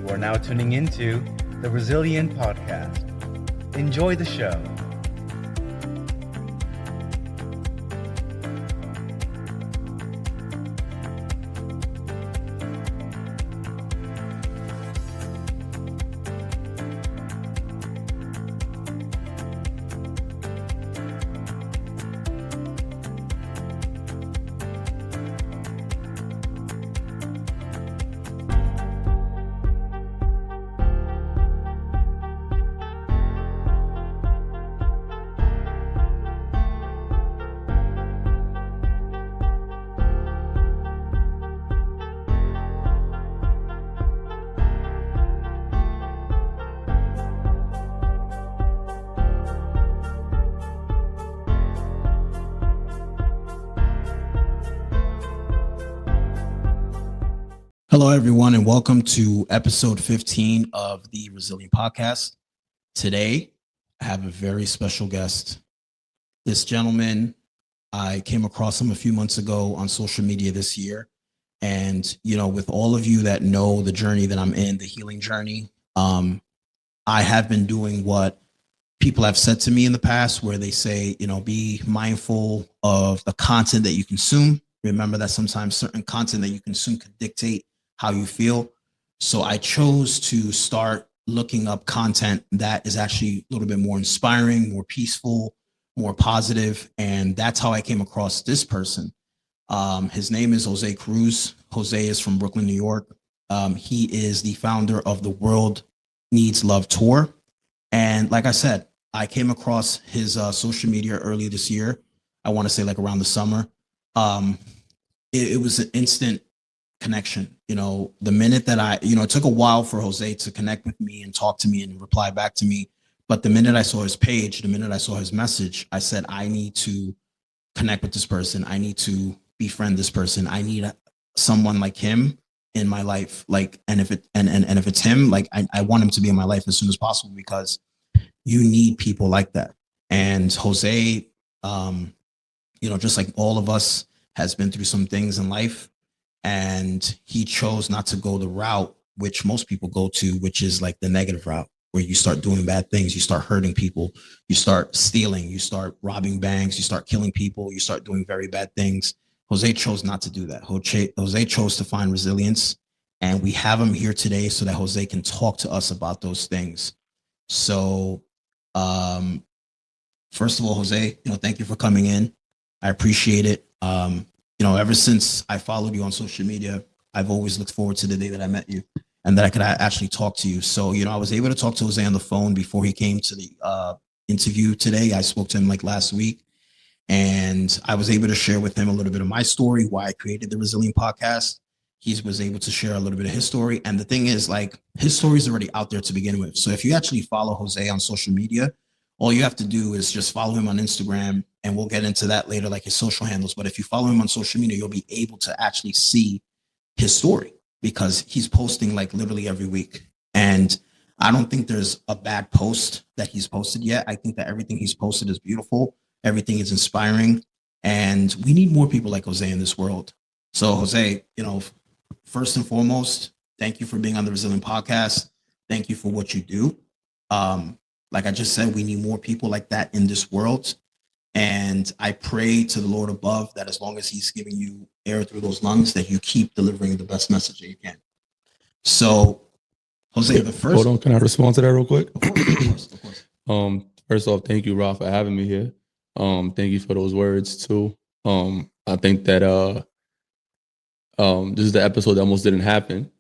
You are now tuning into the Resilient Podcast. Enjoy the show. Hello, everyone, and welcome to episode 15 of the Resilient Podcast. Today, I have a very special guest. This gentleman, I came across him a few months ago on social media this year. And, with all of you that know the journey that I'm in, the healing journey, I have been doing what people have said to me in the past, where they say, be mindful of the content that you consume. Remember that sometimes certain content that you consume could dictate how you feel. So I chose to start looking up content that is actually a little bit more inspiring, more peaceful, more positive. And that's how I came across this person. His name is Jose Cruz. Jose is from Brooklyn, New York. He is the founder of the World Needs Love Tour. And like I said, I came across his social media earlier this year. I want to say like around the summer. It was an instant connection. The minute that it took a while for Jose to connect with me and talk to me and reply back to me. But the minute I saw his page, the minute I saw his message, I said, I need to connect with this person. I need to befriend this person. I need someone like him in my life. And if it's him, I want him to be in my life as soon as possible, because you need people like that. And Jose, just like all of us, has been through some things in life. And he chose not to go the route which most people go to, which is like the negative route, where you start doing bad things, you start hurting people, you start stealing, you start robbing banks, you start killing people, you start doing very bad things. Jose chose not to do that. Jose chose to find resilience, and we have him here today so that Jose can talk to us about those things. So, first of all, Jose, thank you for coming in. I appreciate it. Ever since I followed you on social media, I've always looked forward to the day that I met you and that I could actually talk to you. So, I was able to talk to Jose on the phone before he came to the interview today. I spoke to him like last week, and I was able to share with him a little bit of my story, why I created the Resilient Podcast. He was able to share a little bit of his story. And the thing is, his story is already out there to begin with. So if you actually follow Jose on social media, all you have to do is just follow him on Instagram, and we'll get into that later, like his social handles. But if you follow him on social media, you'll be able to actually see his story, because he's posting literally every week. And I don't think there's a bad post that he's posted yet. I think that everything he's posted is beautiful. Everything is inspiring. And we need more people like Jose in this world. So Jose, first and foremost, thank you for being on the Resilient Podcast. Thank you for what you do. Like I just said, we need more people like that in this world. And I pray to the Lord above that as long as he's giving you air through those lungs, that you keep delivering the best message that you can. So, Jose, the first... Hold on, can I respond to that real quick? Of course. First off, thank you, Rob, for having me here. Thank you for those words, too. I think that this is the episode that almost didn't happen,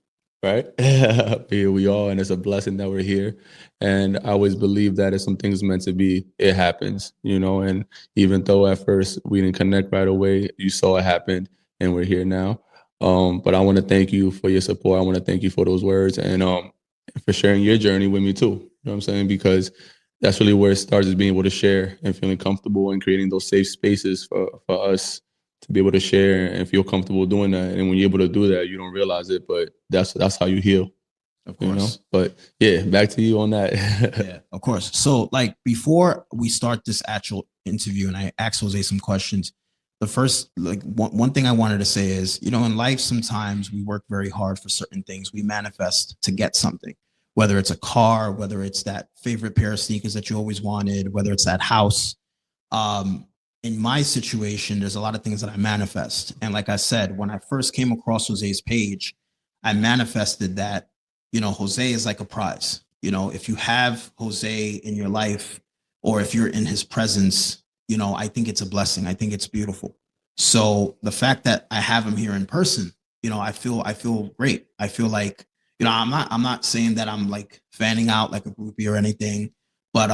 right? But here we are, and it's a blessing that we're here. And I always believe that if something's meant to be, it happens, and even though at first we didn't connect right away, you saw it happen, and we're here now. But I want to thank you for your support. I want to thank you for those words, and for sharing your journey with me too. You know what I'm saying? Because that's really where it starts, is being able to share and feeling comfortable and creating those safe spaces for us to be able to share and feel comfortable doing that. And when you're able to do that, you don't realize it, but that's how you heal. Of course. But yeah, back to you on that. Yeah, of course. So before we start this actual interview, and I asked Jose some questions, the first, like one thing I wanted to say is, in life, sometimes we work very hard for certain things. We manifest to get something, whether it's a car, whether it's that favorite pair of sneakers that you always wanted, whether it's that house. In my situation, there's a lot of things that I manifest. And like I said, when I first came across Jose's page, I manifested that, Jose is like a prize. If you have Jose in your life, or if you're in his presence, I think it's a blessing. I think it's beautiful. So the fact that I have him here in person, I feel great. I feel like, I'm not saying that I'm like fanning out like a groupie or anything, but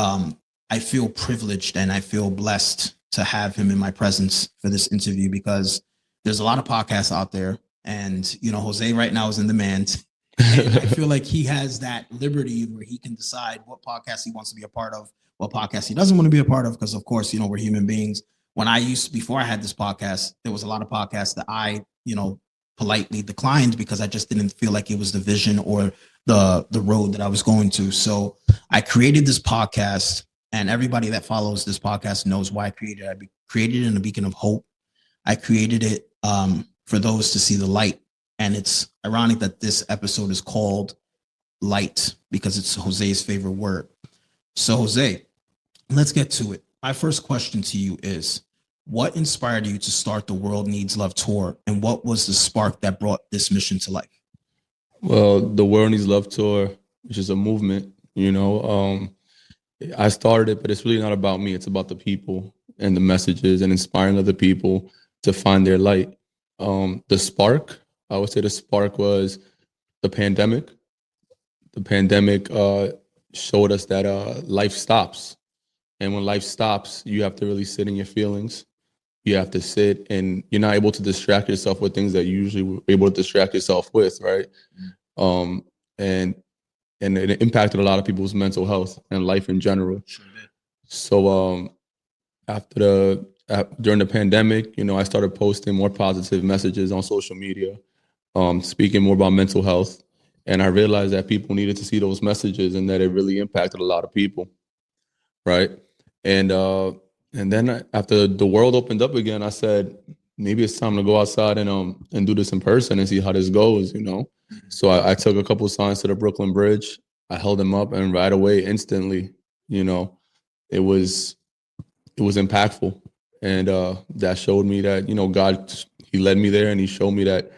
I feel privileged and I feel blessed to have him in my presence for this interview, because there's a lot of podcasts out there, and Jose right now is in demand. And I feel like he has that liberty where he can decide what podcast he wants to be a part of, what podcast he doesn't want to be a part of, because of course, we're human beings. Before I had this podcast, there was a lot of podcasts that I, politely declined because I just didn't feel like it was the vision or the road that I was going to. So I created this podcast, and everybody that follows this podcast knows why I created it. I created it in a beacon of hope. I created it for those to see the light. And it's ironic that this episode is called Light because it's Jose's favorite word. So Jose, let's get to it. My first question to you is, what inspired you to start the World Needs Love Tour, and what was the spark that brought this mission to life? Well, the World Needs Love Tour, which is a movement, I started it, but it's really not about me. It's about the people and the messages and inspiring other people to find their light. The spark, I would say the spark was the pandemic. The pandemic showed us that life stops. And when life stops, you have to really sit in your feelings. You have to sit, and you're not able to distract yourself with things that you usually were able to distract yourself with, right? And it impacted a lot of people's mental health and life in general. Sure did. So during the pandemic, I started posting more positive messages on social media, speaking more about mental health. And I realized that people needed to see those messages and that it really impacted a lot of people, right? And then after the world opened up again, I said, maybe it's time to go outside and do this in person and see how this goes, So I took a couple of signs to the Brooklyn Bridge. I held them up, and right away, instantly, it was impactful. And that showed me that, God, he led me there, and he showed me that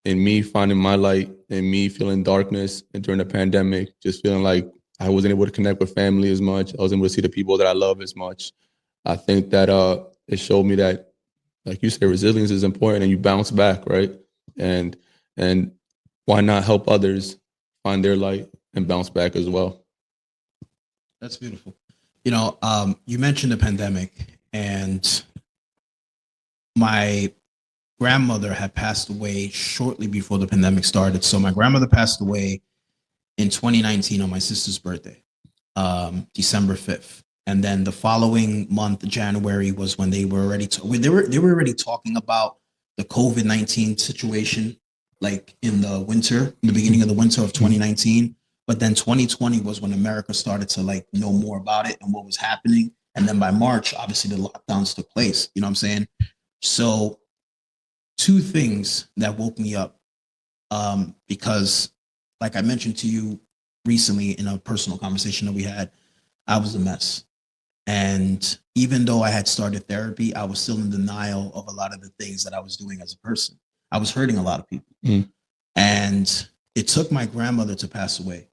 in me finding my light, and me feeling darkness, and during the pandemic, just feeling like I wasn't able to connect with family as much. I wasn't able to see the people that I love as much. I think that it showed me that, like you say, resilience is important, and you bounce back, right? And why not help others find their light and bounce back as well? That's beautiful. You mentioned the pandemic, and my grandmother had passed away shortly before the pandemic started. So my grandmother passed away in 2019 on my sister's birthday, December 5th. And then the following month, January, was when they were already they were already talking about the COVID-19 situation, like in the beginning of the winter of 2019. But then 2020 was when America started to know more about it and what was happening. And then by March, obviously the lockdowns took place. You know what I'm saying? So two things that woke me up, because like I mentioned to you recently in a personal conversation that we had, I was a mess. And even though I had started therapy, I was still in denial of a lot of the things that I was doing as a person. I was hurting a lot of people. And it took my grandmother to pass away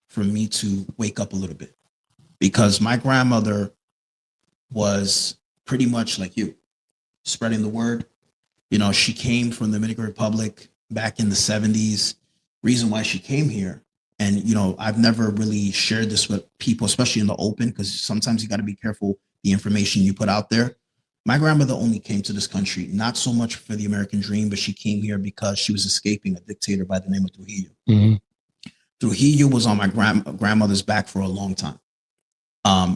for me to wake up a little bit, because my grandmother was pretty much like you, spreading the word. She came from the Dominican Republic back in the 70s. Reason why she came here, and I've never really shared this with people, especially in the open, because sometimes you got to be careful the information you put out there. My grandmother only came to this country not so much for the American dream, but she came here because she was escaping a dictator by the name of Trujillo. Mm-hmm. Trujillo was on my grandmother's back for a long time.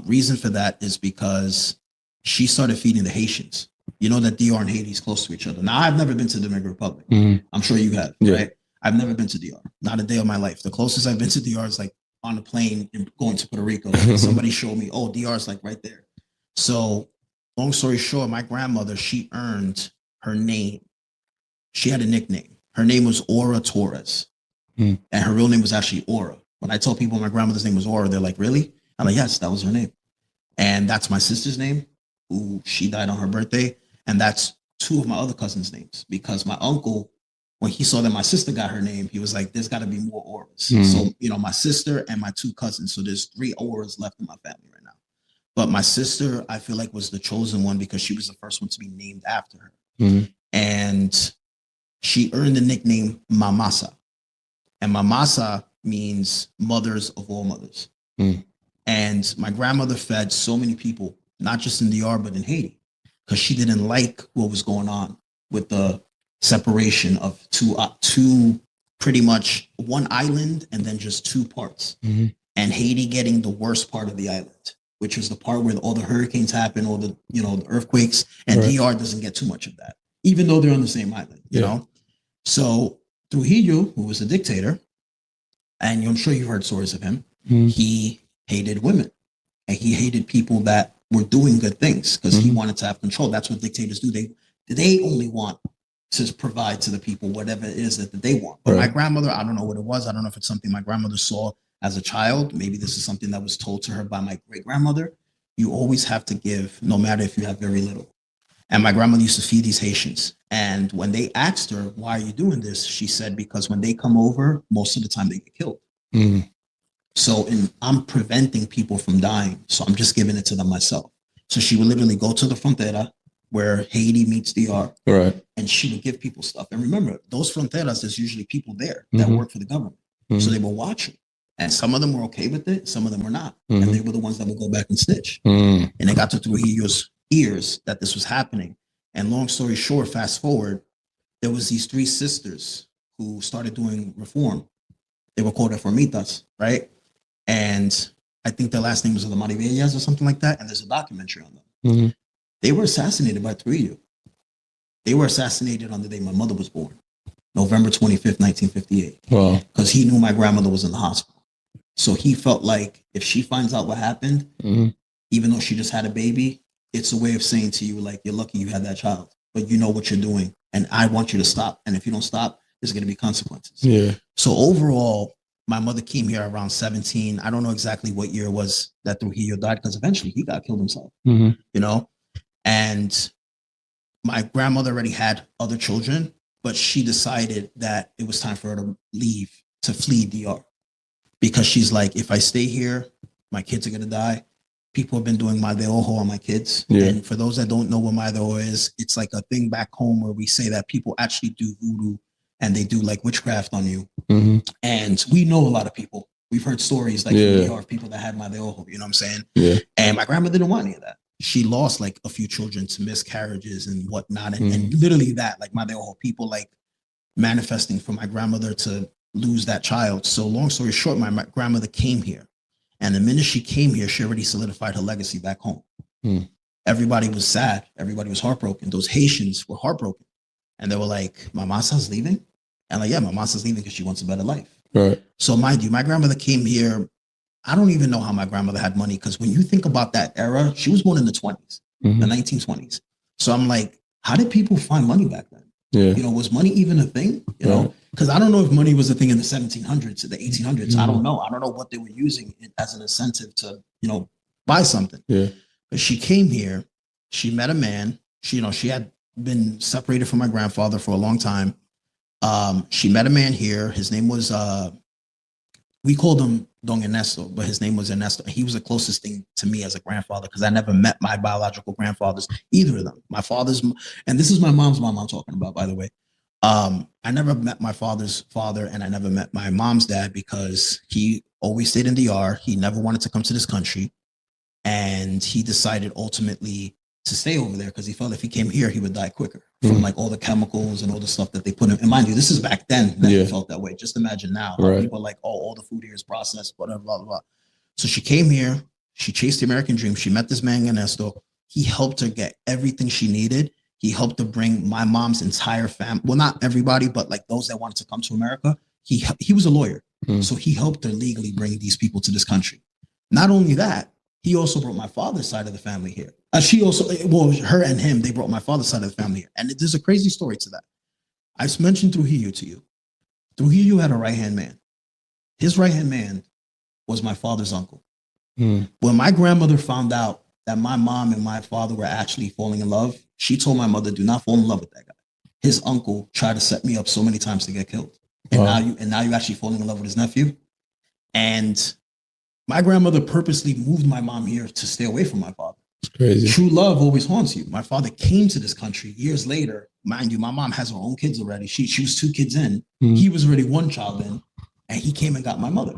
Reason for that is because she started feeding the Haitians. You know that DR and Haiti is close to each other. Now, I've never been to the Dominican Republic. Mm-hmm. I'm sure you have, right? I've never been to DR. Not a day of my life. The closest I've been to DR is like on a plane and going to Puerto Rico. Somebody showed me, DR is like right there. So long story short, my grandmother, she earned her name. She had a nickname. Her name was Aura Torres. And her real name was actually Aura. When I tell people my grandmother's name was Aura, they're like, really? I'm like, yes, that was her name. And that's my sister's name, who she died on her birthday. And that's two of my other cousins' names, because my uncle, when he saw that my sister got her name, he was like, there's got to be more Auras. So, my sister and my two cousins. So there's 3 Auras left in my family right now. But my sister, I feel like, was the chosen one because she was the first one to be named after her. And she earned the nickname Mamasa. And Mamasa means mothers of all mothers. And my grandmother fed so many people, not just in DR, but in Haiti, because she didn't like what was going on with the separation of two pretty much one island and then just 2 parts. And Haiti getting the worst part of the island, which is the part where all the hurricanes happen, all the, the earthquakes, and DR doesn't get too much of that, even though they're on the same island, you know? So Trujillo, who was a dictator, and I'm sure you've heard stories of him, he hated women and he hated people that were doing good things because he wanted to have control. That's what dictators do. They only want to provide to the people whatever it is that they want. But my grandmother, I don't know what it was. I don't know if it's something my grandmother saw as a child. Maybe this is something that was told to her by my great-grandmother. You always have to give, no matter if you have very little. And my grandmother used to feed these Haitians. And when they asked her, why are you doing this? She said, because when they come over, most of the time they get killed. So I'm preventing people from dying. So I'm just giving it to them myself. So she would literally go to the frontera where Haiti meets DR. And she would give people stuff. And remember, those fronteras, there's usually people there that work for the government. So they were watching. And some of them were okay with it. Some of them were not. And they were the ones that would go back and snitch. And it got to Trujillo's ears that this was happening. And long story short, fast forward, there was these 3 sisters who started doing reform. They were called reformitas, right? And I think their last name was the Maribellas or something like that. And there's a documentary on them. They were assassinated by Trujillo. They were assassinated on the day my mother was born, November 25th, 1958. Wow. Because he knew my grandmother was in the hospital. So he felt like if she finds out what happened, even though she just had a baby, it's a way of saying to you, like, you're lucky you had that child, but you know what you're doing. And I want you to stop. And if you don't stop, there's going to be consequences. So overall, my mother came here around 17. I don't know exactly what year it was that Trujillo died, because eventually he got killed himself, And my grandmother already had other children, but she decided that it was time for her to leave, to flee DR. Because she's like, if I stay here, my kids are going to die. People have been doing my de ojo on my kids. And for those that don't know what my de ojo is, it's like a thing back home where we say that people actually do voodoo and they do like witchcraft on you. And we know a lot of people. We've heard stories like of people that had my de ojo, you know what I'm saying? And my grandma didn't want any of that. She lost like a few children to miscarriages and whatnot. And literally that, like my de ojo, people like manifesting for my grandmother to lose that child. So long story short, my grandmother came here. And the minute she came here, she already solidified her legacy back home. Everybody was sad. Everybody was heartbroken. Those Haitians were heartbroken. And they were like, Mamasa's leaving? And like, yeah, Mamasa's leaving because she wants a better life. So mind you, my grandmother came here. I don't even know how my grandmother had money, because when you think about that era, she was born in the 20s, the 1920s. So I'm like, how did people find money back then? Was money even a thing? You know, because I don't know if money was a thing in the 1700s or the 1800s. I don't know. I don't know what they were using it as an incentive to, buy something. But she came here. She met a man. She had been separated from my grandfather for a long time. She met a man here. His name was, we called him Don Ernesto, but his name was Ernesto. He was the closest thing to me as a grandfather, because I never met my biological grandfathers, either of them. My father's, and this is my mom's mom I'm talking about, by the way. I never met my father's father, and I never met my mom's dad, because he always stayed in DR. He never wanted to come to this country. And he decided ultimately to stay over there because he felt if he came here, he would die quicker from like all the chemicals and all the stuff that they put in. And mind you, this is back then that he felt that way. Just imagine now. People are like, oh, all the food here is processed, whatever, blah, blah, blah. So she came here. She chased the American dream. She met this man, Ernesto. He helped her get everything she needed. He helped her bring my mom's entire family. Well, not everybody, but like those that wanted to come to America. He was a lawyer. So he helped her legally bring these people to this country. Not only that, he also brought my father's side of the family here. She also, well, her and him, they brought my father's side of the family here. And there's a crazy story to that. I've mentioned Trujillo to you. Trujillo had a right-hand man. His right-hand man was my father's uncle. When my grandmother found out that my mom and my father were actually falling in love, she told my mother, do not fall in love with that guy. His uncle tried to set me up so many times to get killed. And now you actually falling in love with his nephew. And my grandmother purposely moved my mom here to stay away from my father. It's crazy. True love always haunts you. My father came to this country years later. Mind you, my mom has her own kids already. She was 2 kids in. He was already 1 child in. And he came and got my mother.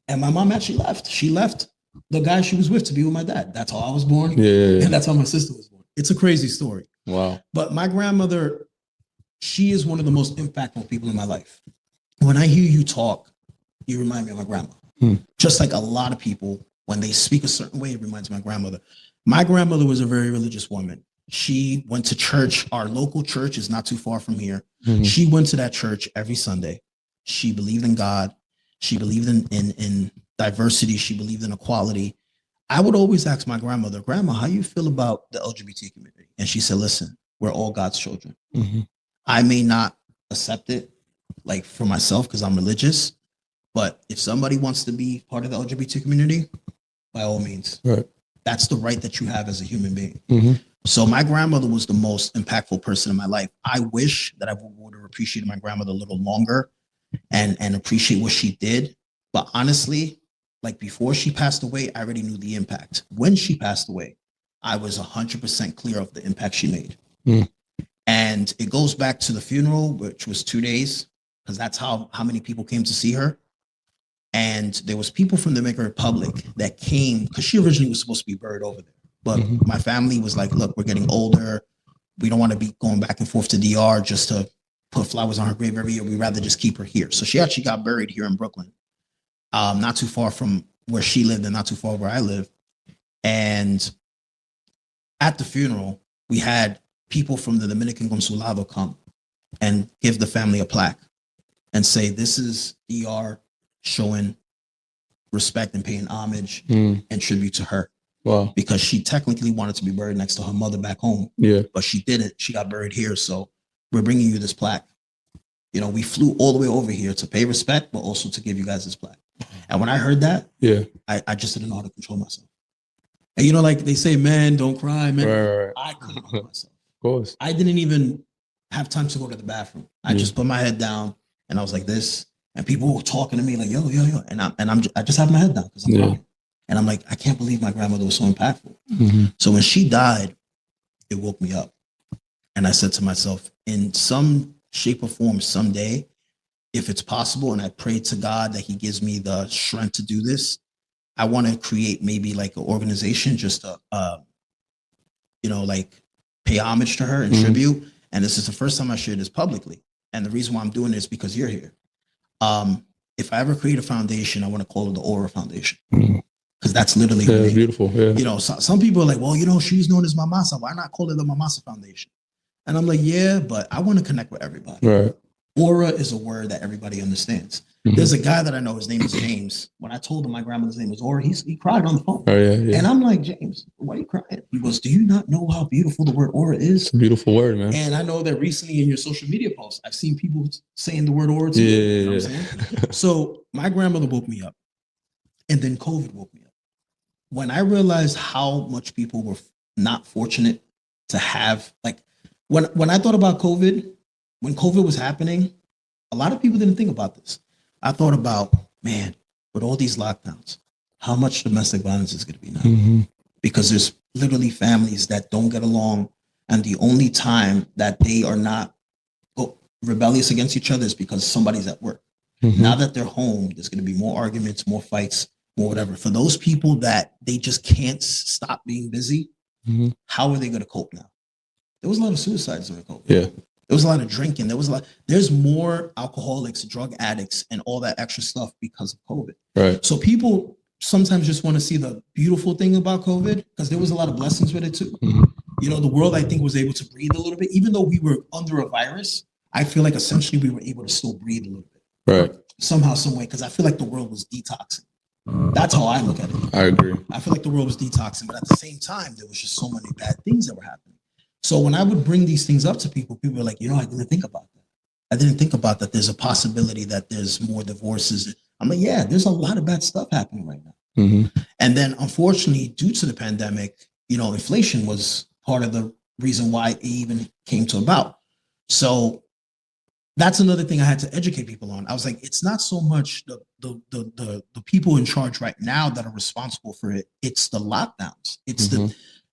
And my mom actually left. She left the guy she was with to be with my dad. That's how I was born. Yeah. And that's how my sister was born. It's a crazy story. Wow. But my grandmother, she is one of the most impactful people in my life. When I hear you talk, you remind me of my grandma. Just like a lot of people, when they speak a certain way, it reminds me of my grandmother. My grandmother was a very religious woman. She went to church. Our local church is not too far from here. She went to that church every Sunday. She believed in God. She believed in diversity. She believed in equality. I would always ask my grandmother, Grandma, how you feel about the LGBT community? And she said, listen, we're all God's children. I may not accept it like for myself because I'm religious, but if somebody wants to be part of the LGBT community, by all means, that's the right that you have as a human being. So my grandmother was the most impactful person in my life. I wish that I would have appreciated my grandmother a little longer and appreciate what she did. But honestly, like before she passed away, I already knew the impact. When she passed away, I was 100% clear of the impact she made. And it goes back to the funeral, which was 2 days, because that's how many people came to see her. And there was people from the Dominican Republic that came because she originally was supposed to be buried over there. But my family was like, look, we're getting older. We don't want to be going back and forth to DR just to put flowers on her grave every year. We'd rather just keep her here. So she actually got buried here in Brooklyn, not too far from where she lived and not too far where I live. And at the funeral, we had people from the Dominican Consulado come and give the family a plaque and say, this is DR showing respect and paying homage and tribute to her. Wow. Because she technically wanted to be buried next to her mother back home. But she didn't. She got buried here. So we're bringing you this plaque. You know, we flew all the way over here to pay respect, but also to give you guys this plaque. And when I heard that, I just didn't know how to control myself. And you know, like they say, man, don't cry, man. Right. I couldn't help myself. Of course. I didn't even have time to go to the bathroom. I just put my head down and I was like this. And people were talking to me like, yo. And I just have my head down because I'm crying. And I'm like, I can't believe my grandmother was so impactful. So when she died, it woke me up. And I said to myself, in some shape or form, someday, if it's possible, and I pray to God that he gives me the strength to do this, I want to create maybe like an organization just to, like pay homage to her and tribute. And this is the first time I share this publicly. And the reason why I'm doing this is because you're here. If I ever create a foundation, I want to call it the Aura Foundation. Because that's literally beautiful. Yeah. You know, some people are like, well, you know, she's known as Mamasa. Why not call it the Mamasa Foundation? And I'm like, yeah, but I want to connect with everybody. Right. Aura is a word that everybody understands. There's a guy that I know, his name is James. When I told him my grandmother's name was Aura, he cried on the phone. Oh, yeah. And I'm like, James, why are you crying? He goes, do you not know how beautiful the word Aura is? It's a beautiful word, man. And I know that recently in your social media posts, I've seen people saying the word Aura to you. You know what I'm saying? So my grandmother woke me up. And then COVID woke me up. When I realized how much people were not fortunate to have, like, when I thought about COVID, when COVID was happening, a lot of people didn't think about this. I thought about, man, with all these lockdowns, how much domestic violence is going to be now? Because there's literally families that don't get along. And the only time that they are not rebellious against each other is because somebody's at work. Now that they're home, there's going to be more arguments, more fights, more whatever. For those people that they just can't stop being busy, how are they going to cope now? There was a lot of suicides during COVID. There was a lot of drinking. There's more alcoholics, drug addicts, and all that extra stuff because of COVID. Right. So people sometimes just want to see the beautiful thing about COVID because there was a lot of blessings with it too. You know, the world, I think, was able to breathe a little bit. Even though we were under a virus, I feel like essentially we were able to still breathe a little bit. Right. Somehow, some way, because I feel like the world was detoxing. That's how I look at it. I agree. I feel like the world was detoxing, but at the same time, there was just so many bad things that were happening. So when I would bring these things up to people, people were like, I didn't think about that. I didn't think about that. There's a possibility that there's more divorces. I'm like, yeah, there's a lot of bad stuff happening right now. Mm-hmm. And then unfortunately, due to the pandemic, inflation was part of the reason why it even came to about. So that's another thing I had to educate people on. I was like, it's not so much the people in charge right now that are responsible for it. It's the lockdowns. It's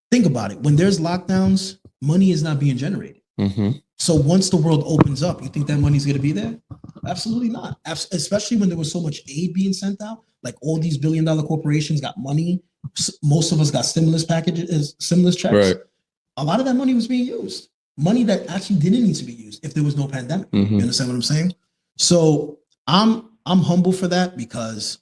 think about it. When there's lockdowns, money is not being generated. Mm-hmm. So once the world opens up, you think that money's going to be there? Absolutely not. Especially when there was so much aid being sent out. Like all these billion-dollar corporations got money. Most of us got stimulus packages, stimulus checks. Right. A lot of that money was being used. Money that actually didn't need to be used if there was no pandemic. Mm-hmm. You understand what I'm saying? So I'm humble for that because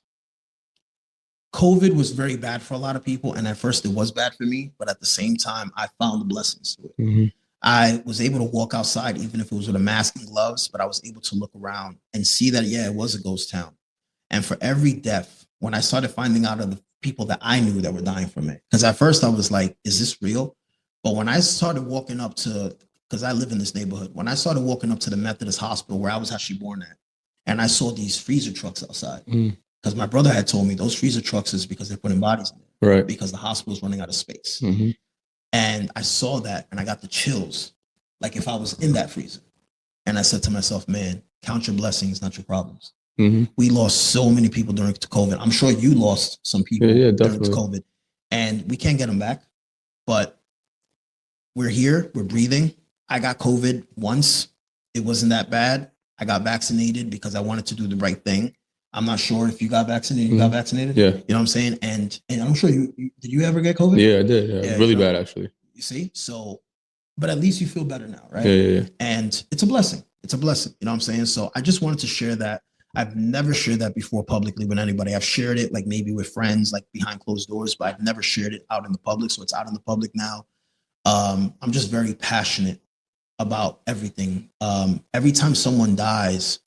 COVID was very bad for a lot of people. And at first it was bad for me, but at the same time, I found the blessings to it. Mm-hmm. I was able to walk outside, even if it was with a mask and gloves, but I was able to look around and see that, yeah, it was a ghost town. And for every death, when I started finding out of the people that I knew that were dying from it, because at first I was like, is this real? But when I started walking up to, because I live in this neighborhood, when I started walking up to the Methodist hospital where I was actually born at, and I saw these freezer trucks outside, because my brother had told me those freezer trucks is because they're putting bodies in there, right? Because the hospital is running out of space. Mm-hmm. And I saw that and I got the chills, like if I was in that freezer. And I said to myself, man, count your blessings, not your problems. Mm-hmm. We lost so many people during COVID. I'm sure you lost some people during COVID, and we can't get them back. But we're here, we're breathing. I got COVID once. It wasn't that bad. I got vaccinated because I wanted to do the right thing. I'm not sure if you got vaccinated. You got vaccinated? Yeah. You know what I'm saying? And I'm sure you did you ever get COVID? Yeah, I did. Yeah, really bad, actually. You see? So, but at least you feel better now, right? Yeah. And it's a blessing. It's a blessing. You know what I'm saying? So I just wanted to share that. I've never shared that before publicly with anybody. I've shared it like maybe with friends, like behind closed doors, but I've never shared it out in the public. So it's out in the public now. I'm just very passionate about everything. Every time someone dies,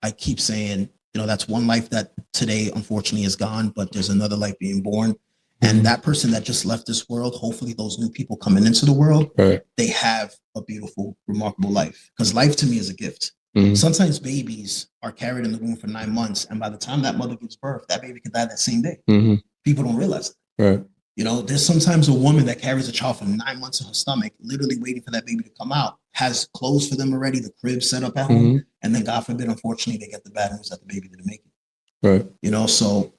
I keep saying, that's one life that today, unfortunately, is gone, but there's another life being born. And that person that just left this world, hopefully those new people coming into the world, they have a beautiful, remarkable life. Because life to me is a gift. Mm-hmm. Sometimes babies are carried in the womb for 9 months. And by the time that mother gives birth, that baby could die that same day. Mm-hmm. People don't realize that. Right. There's sometimes a woman that carries a child for 9 months in her stomach, literally waiting for that baby to come out, has clothes for them already, the crib set up at home. And then God forbid, unfortunately, they get the bad news that the baby didn't make it. Right. So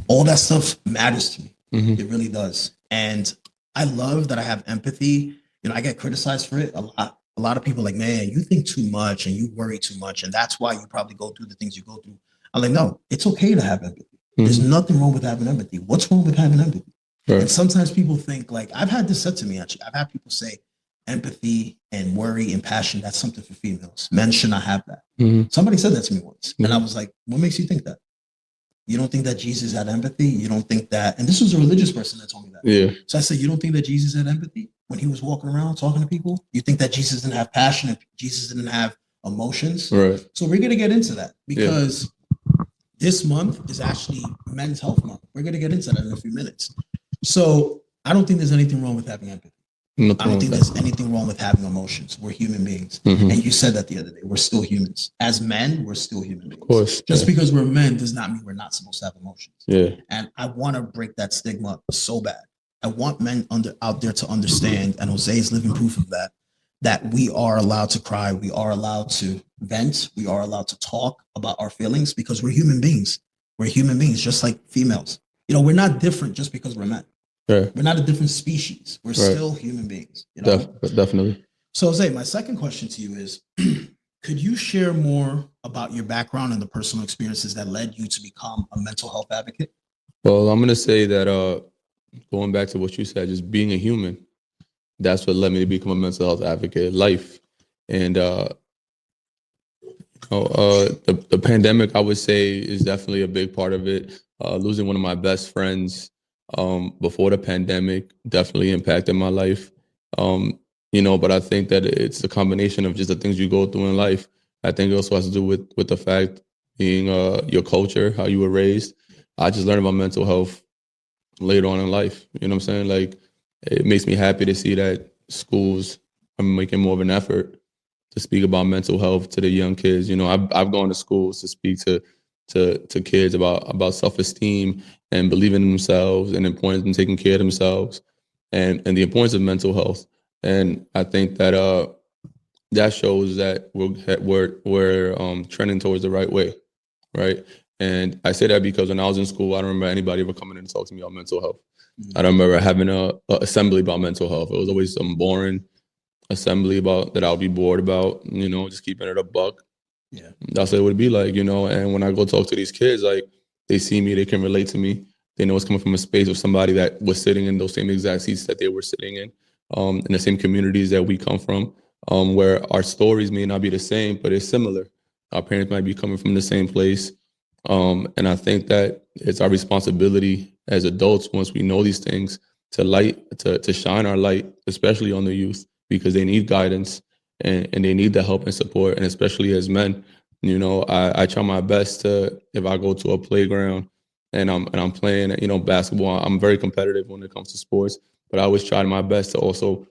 all that stuff matters to me. Mm-hmm. It really does. And I love that I have empathy. I get criticized for it a lot. A lot of people are like, man, you think too much and you worry too much. And that's why you probably go through the things you go through. I'm like, no, it's okay to have empathy. Mm-hmm. There's nothing wrong with having empathy. What's wrong with having empathy? Right. And sometimes people think, like, I've had this said to me, actually. I've had people say empathy and worry and passion, that's something for females. Men should not have that. Mm-hmm. Somebody said that to me once. Mm-hmm. And I was like, what makes you think that? You don't think that Jesus had empathy? You don't think that? And this was a religious person that told me that. Yeah. So I said, you don't think that Jesus had empathy when he was walking around talking to people? You think that Jesus didn't have passion and Jesus didn't have emotions? Right. So we're going to get into that because this month is actually Men's Health Month. We're going to get into that in a few minutes. So I don't think there's anything wrong with having empathy. I don't think there's anything wrong with having emotions. We're human beings. Mm-hmm. And you said that the other day. We're still humans. As men, we're still human beings. Of course. Just because we're men does not mean we're not supposed to have emotions. Yeah. And I want to break that stigma so bad. I want men out there to understand, and Jose is living proof of that we are allowed to cry. We are allowed to vent. We are allowed to talk about our feelings because we're human beings. We're human beings, just like females. We're not different just because we're men. Right. We're not a different species. We're still human beings. Definitely. So, Jose, my second question to you is, could you share more about your background and the personal experiences that led you to become a mental health advocate? Well, I'm going to say that going back to what you said, just being a human, that's what led me to become a mental health advocate, life. And the pandemic, I would say, is definitely a big part of it. Losing one of my best friends before the pandemic definitely impacted my life. But I think that it's a combination of just the things you go through in life. I think it also has to do with the fact being your culture, how you were raised. I just learned about mental health later on in life. You know what I'm saying? Like, it makes me happy to see that schools are making more of an effort to speak about mental health to the young kids. You know, I've gone to schools to speak to kids about self-esteem and believing in themselves and the importance of taking care of themselves and the importance of mental health. And I think that that shows that we're trending towards the right way, right? And I say that because when I was in school, I don't remember anybody ever coming in and talking to me about mental health. I don't remember having a assembly about mental health. It was always some boring assembly about that I'll be bored about, you know, just keeping it a buck. Yeah. That's what it would be like, you know. And when I go talk to these kids, like, they see me, they can relate to me. They know it's coming from a space of somebody that was sitting in those same exact seats that they were sitting in the same communities that we come from, where our stories may not be the same, but it's similar. Our parents might be coming from the same place. And I think that it's our responsibility as adults, once we know these things, to shine our light, especially on the youth, because they need guidance and they need the help and support. And especially as men, you know, I try my best to, if I go to a playground and I'm playing, you know, basketball, I'm very competitive when it comes to sports, but I always try my best to also,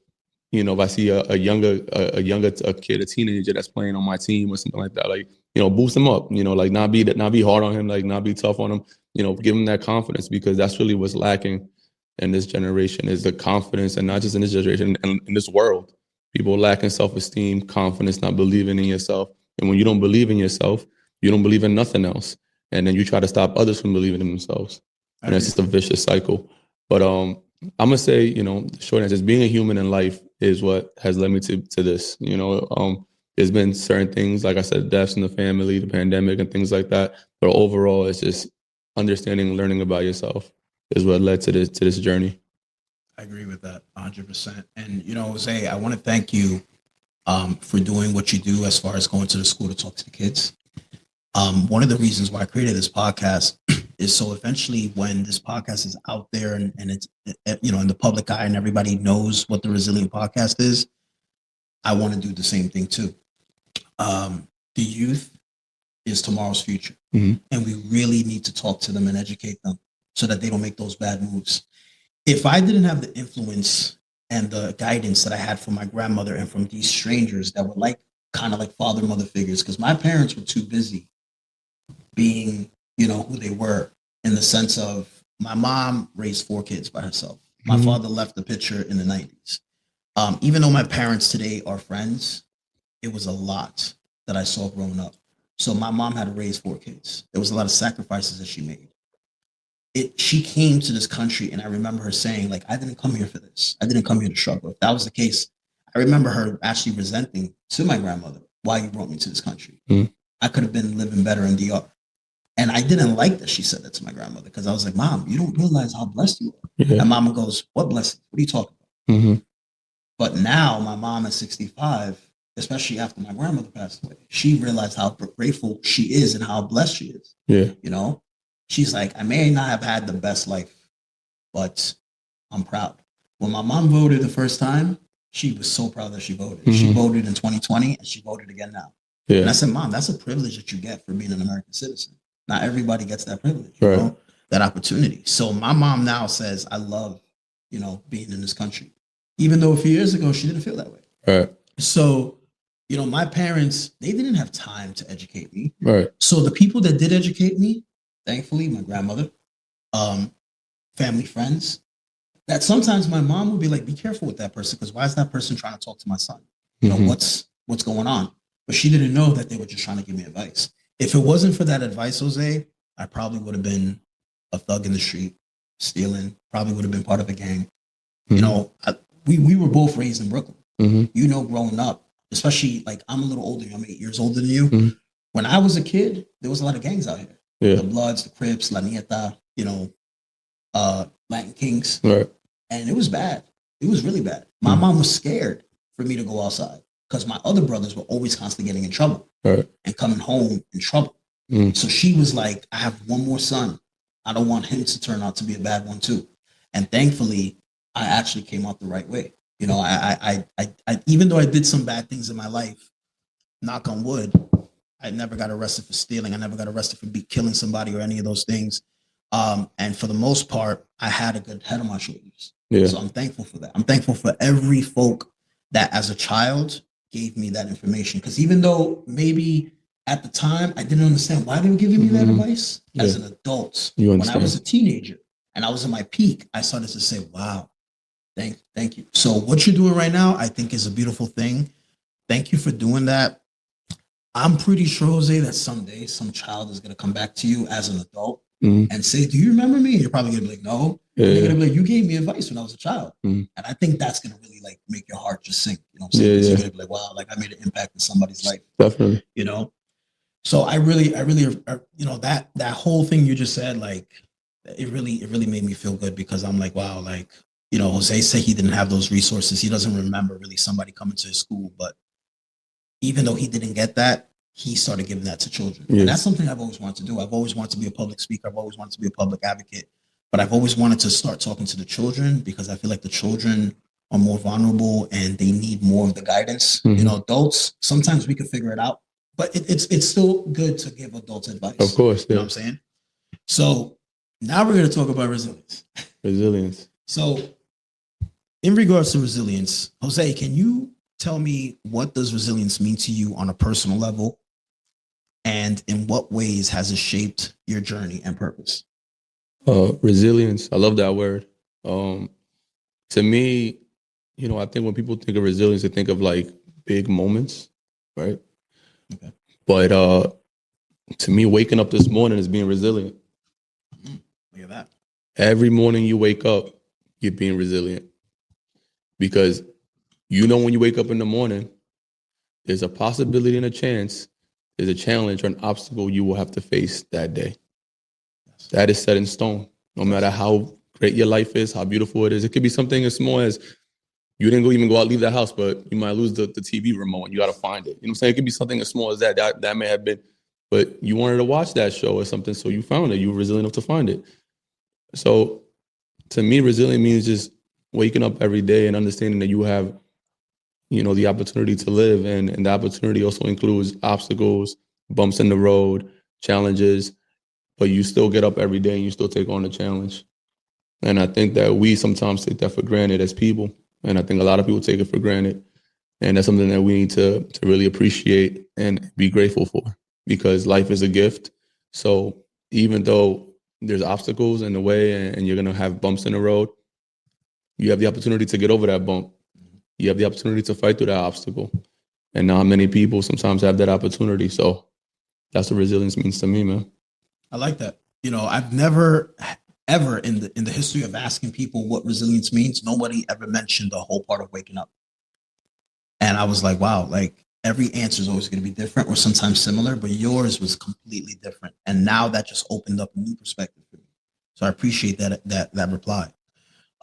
you know, if I see a younger kid, a teenager that's playing on my team or something like that, like, you know, boost him up, you know, like not be hard on him, like not be tough on him, you know, give him that confidence, because that's really what's lacking in this generation, is the confidence. And not just in this generation, in this world, people lacking self-esteem, confidence, not believing in yourself. And when you don't believe in yourself, you don't believe in nothing else. And then you try to stop others from believing in themselves. And it's just a vicious cycle. But I'm gonna say, you know, the short answer is being a human in life is what has led me to this. You know, there's been certain things, like I said, deaths in the family, the pandemic and things like that. But overall, it's just understanding and learning about yourself is what led to this journey. I agree with that 100%. And, you know, Jose, I want to thank you for doing what you do as far as going to the school to talk to the kids. One of the reasons why I created this podcast is so eventually when this podcast is out there and it's, you know, in the public eye and everybody knows what the Resilient Podcast is, I want to do the same thing too. The youth is tomorrow's future. Mm-hmm. And we really need to talk to them and educate them so that they don't make those bad moves. If I didn't have the influence and the guidance that I had from my grandmother and from these strangers that were like kind of like father, mother figures, because my parents were too busy being, you know, who they were, in the sense of my mom raised 4 kids by herself. My mm-hmm. father left the picture in the 90s. Even though my parents today are friends, it was a lot that I saw growing up. So my mom had to raise 4 kids. There was a lot of sacrifices that she made. She came to this country, and I remember her saying, like, I didn't come here for this. I didn't come here to struggle. If that was the case, I remember her actually resenting to my grandmother, why you brought me to this country. Mm-hmm. I could have been living better in DR. And I didn't like that she said that to my grandmother, because I was like, Mom, you don't realize how blessed you are. Yeah. And Mama goes, what blessing? What are you talking about? Mm-hmm. But now my mom is 65, especially after my grandmother passed away. She realized how grateful she is and how blessed she is. Yeah. You know, she's like, I may not have had the best life, but I'm proud. When my mom voted the first time, she was so proud that she voted. Mm-hmm. She voted in 2020 and she voted again now. Yeah. And I said, Mom, that's a privilege that you get for being an American citizen. Not everybody gets that privilege, you know, that opportunity. So my mom now says, I love, you know, being in this country, even though a few years ago she didn't feel that way. Right. So, you know, my parents, they didn't have time to educate me. Right. So the people that did educate me, thankfully, my grandmother, family, friends, that sometimes my mom would be like, be careful with that person, because why is that person trying to talk to my son? You know, what's going on? But she didn't know that they were just trying to give me advice. If it wasn't for that advice, Jose, I probably would have been a thug in the street, stealing, probably would have been part of a gang. Mm-hmm. You know, we were both raised in Brooklyn. Mm-hmm. You know, growing up, especially like I'm a little older, I'm 8 years older than you. Mm-hmm. When I was a kid, there was a lot of gangs out here. Yeah. The Bloods, the Crips, La Nieta, you know, Latin Kings. Right. And it was bad. It was really bad. My mom was scared for me to go outside, because my other brothers were always constantly getting in trouble and coming home in trouble. So she was like, I have one more son. I don't want him to turn out to be a bad one too. And thankfully, I actually came out the right way. You know, I even though I did some bad things in my life, knock on wood, I never got arrested for stealing. I never got arrested for killing somebody or any of those things. And for the most part, I had a good head on my shoulders. Yeah. So I'm thankful for that. I'm thankful for every folk that as a child gave me that information. Because even though maybe at the time I didn't understand why they were giving me that advice, as an adult, when I was a teenager and I was in my peak, I started to say, wow, thank you. So what you're doing right now, I think is a beautiful thing. Thank you for doing that. I'm pretty sure, Jose, that someday some child is going to come back to you as an adult and say, do you remember me? And you're probably going to be like, no. Yeah. You're going to be like, you gave me advice when I was a child. And I think that's going to really like make your heart just sink. You know what I'm saying? Because you're going to be like, wow, like I made an impact in somebody's life. Definitely. You know? So I really, you know, that whole thing you just said, like, it really made me feel good because I'm like, wow, like, you know, Jose said he didn't have those resources. He doesn't remember really somebody coming to his school, but even though he didn't get that, he started giving that to children. Yeah. And that's something I've always wanted to do. I've always wanted to be a public speaker. I've always wanted to be a public advocate, but I've always wanted to start talking to the children because I feel like the children are more vulnerable and they need more of the guidance. You know, adults, sometimes we can figure it out, but it's still good to give adults advice. Of course. Yeah. You know what I'm saying? So now we're going to talk about resilience. Resilience. So in regards to resilience, Jose, can you tell me what does resilience mean to you on a personal level? And in what ways has it shaped your journey and purpose? Resilience. I love that word. To me, you know, I think when people think of resilience, they think of like big moments, right? Okay. But to me, waking up this morning is being resilient. Look at that. Every morning you wake up, you're being resilient. Because you know when you wake up in the morning, there's a possibility and a chance, there's a challenge or an obstacle you will have to face that day. Yes. That is set in stone. No matter how great your life is, how beautiful it is. It could be something as small as you didn't even go out, leave the house, but you might lose the TV remote and you got to find it. You know what I'm saying? It could be something as small as that may have been, but you wanted to watch that show or something, so you found it. You were resilient enough to find it. So to me, resilient means just waking up every day and understanding that you have, you know, the opportunity to live. And the opportunity also includes obstacles, bumps in the road, challenges, but you still get up every day and you still take on the challenge. And I think that we sometimes take that for granted as people. And I think a lot of people take it for granted. And that's something that we need to really appreciate and be grateful for, because life is a gift. So even though there's obstacles in the way and you're going to have bumps in the road, you have the opportunity to get over that bump. You have the opportunity to fight through that obstacle. And not many people sometimes have that opportunity. So that's what resilience means to me, man. I like that. You know, I've never ever in the history of asking people what resilience means, nobody ever mentioned the whole part of waking up. And I was like, wow, like every answer is always going to be different or sometimes similar, but yours was completely different. And now that just opened up a new perspective for me. So I appreciate that reply.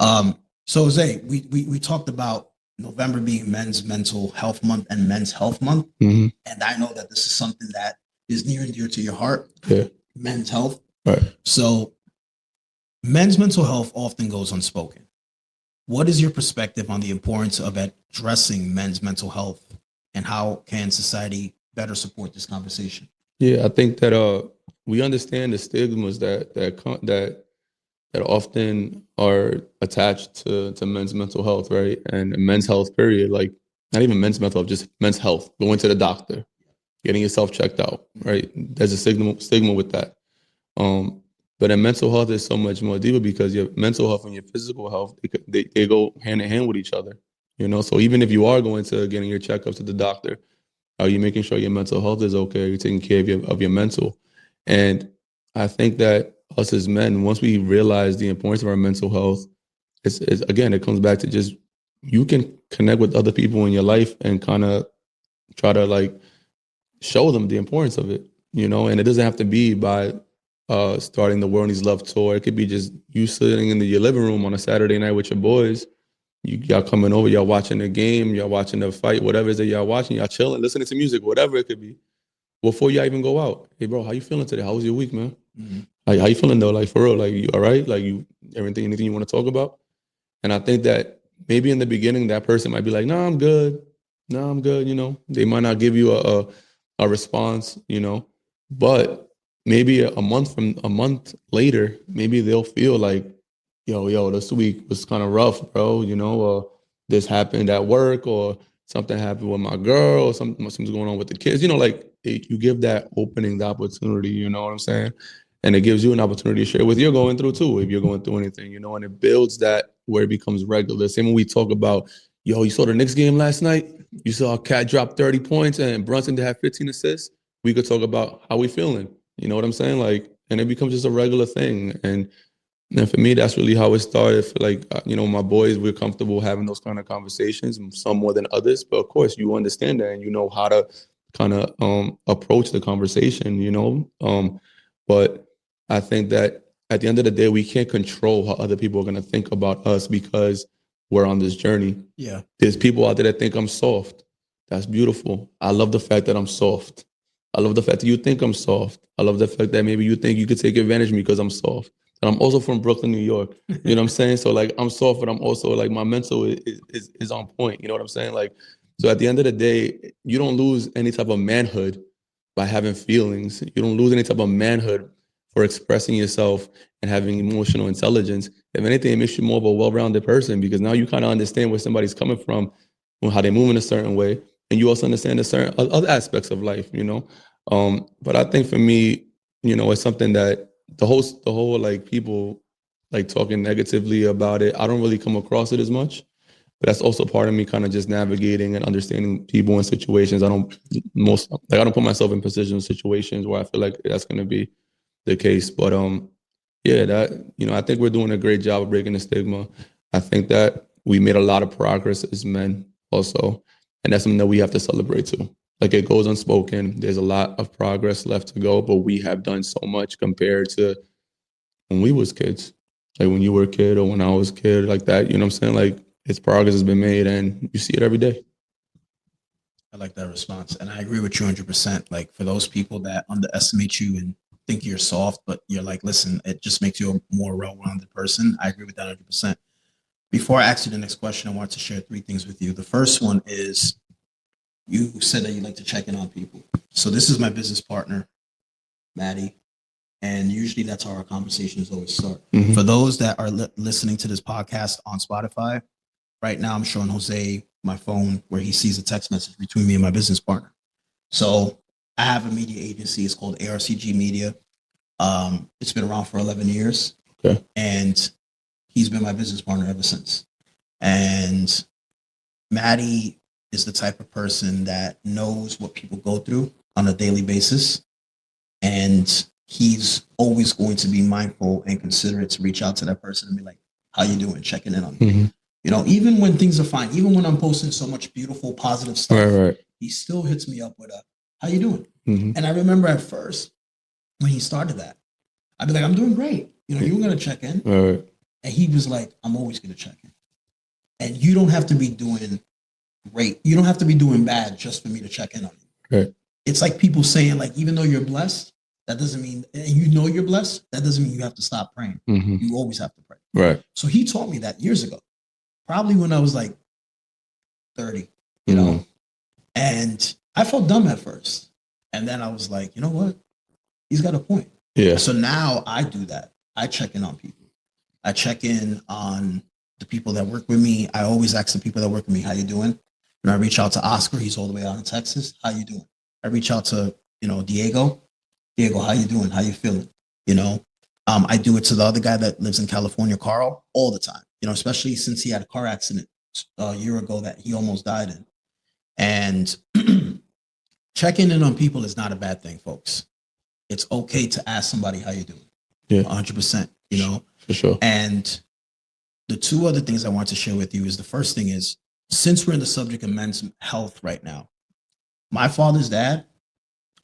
So Jose, we talked about November being Men's Mental Health Month and Men's Health Month. Mm-hmm. And I know that this is something that is near and dear to your heart. Yeah. Men's health. Right. So men's mental health often goes unspoken. What is your perspective on the importance of addressing men's mental health, and how can society better support this conversation? Yeah, I think that we understand the stigmas that often are attached to men's mental health, right? And men's health, period. Like not even men's mental health, just men's health. Going to the doctor, getting yourself checked out, right? There's a stigma with that. But in mental health is so much more deeper, because your mental health and your physical health, they go hand in hand with each other, you know? So even if you are going to getting your checkups to the doctor, are you making sure your mental health is okay? Are you taking care of your mental? And I think that us as men, once we realize the importance of our mental health, it's again, it comes back to just, you can connect with other people in your life and kind of try to like show them the importance of it, you know? And it doesn't have to be by starting the World Needs Love tour. It could be just you sitting in your living room on a Saturday night with your boys. Y'all coming over, y'all watching the game, y'all watching the fight, whatever it is that y'all watching, y'all chilling, listening to music, whatever it could be. Before y'all even go out, hey bro, how you feeling today? How was your week, man? Mm-hmm. Like, how you feeling though? Like for real, like you all right? Like anything you want to talk about? And I think that maybe in the beginning that person might be like, no, I'm good. You know, they might not give you a response, you know, but maybe a month later, maybe they'll feel like, yo, this week was kind of rough, bro. This happened at work, or something happened with my girl, or something's going on with the kids. You give that opening the opportunity. You know what I'm saying? And it gives you an opportunity to share what you're going through too, if you're going through anything. And it builds that where it becomes regular. Same when we talk about, yo, you saw the Knicks game last night. You saw Cat drop 30 points and Brunson to have 15 assists. We could talk about how we feeling. You know what I'm saying? And it becomes just a regular thing. And for me, that's really how it started. My boys, we're comfortable having those kind of conversations, some more than others. But of course, you understand that, and you know how to kind of approach the conversation. But I think that at the end of the day, we can't control how other people are going to think about us because we're on this journey. Yeah. There's people out there that think I'm soft. That's beautiful. I love the fact that I'm soft. I love the fact that you think I'm soft. I love the fact that maybe you think you could take advantage of me because I'm soft. And I'm also from Brooklyn, New York. You know what I'm saying? So I'm soft, but I'm also my mental is on point. You know what I'm saying? So at the end of the day, you don't lose any type of manhood by having feelings. You don't lose any type of manhood for expressing yourself and having emotional intelligence. If anything, it makes you more of a well-rounded person, because now you kind of understand where somebody's coming from, how they move in a certain way. And you also understand the certain other aspects of life, But I think for me, it's something that the whole people talking negatively about it, I don't really come across it as much. But that's also part of me kind of just navigating and understanding people in situations. I don't put myself in positions, situations where I feel like that's going to be the case. But I think we're doing a great job of breaking the stigma. I think that we made a lot of progress as men also. And that's something that we have to celebrate too. It goes unspoken. There's a lot of progress left to go, but we have done so much compared to when we was kids. When you were a kid or when I was a kid, like that, you know what I'm saying? Its progress has been made and you see it every day. I like that response. And I agree with you 100%. For those people that underestimate you and think you're soft, but you're listen, it just makes you a more well-rounded person. I agree with that 100%. Before I ask you the next question, I want to share 3 things with you. The first one is, you said that you like to check in on people. So this is my business partner, Maddie. And usually that's how our conversations always start. Mm-hmm. For those that are listening to this podcast on Spotify, right now I'm showing Jose my phone where he sees a text message between me and my business partner. So I have a media agency. It's called ARCG Media. It's been around for 11 years. Okay. And he's been my business partner ever since. And Maddie is the type of person that knows what people go through on a daily basis. And he's always going to be mindful and considerate to reach out to that person and be like, how you doing? Checking in on me. Mm-hmm. Even when things are fine, even when I'm posting so much beautiful, positive stuff, right. He still hits me up with how you doing? Mm-hmm. And I remember at first when he started that, I'd be like, I'm doing great. You were going to check in. Right. And he was like, I'm always going to check in. And you don't have to be doing great. You don't have to be doing bad just for me to check in on you. Right. It's like people saying, even though you're blessed, that doesn't mean, and you're blessed, that doesn't mean you have to stop praying. Mm-hmm. You always have to pray. Right. So he taught me that years ago, probably when I was 30, and I felt dumb at first. And then I was like, you know what? He's got a point. Yeah. So now I do that. I check in on people. I check in on the people that work with me. I always ask the people that work with me, how you doing? And I reach out to Oscar. He's all the way out in Texas. How you doing? I reach out to, Diego. Diego, how you doing? How you feeling? I do it to the other guy that lives in California, Carl, all the time, especially since he had a car accident a year ago that he almost died in. And checking in on people is not a bad thing, folks. It's okay to ask somebody how you doing. Yeah. 100%, For sure. And the 2 other things I want to share with you is, the first thing is, since we're in the subject of men's health right now, my father's dad,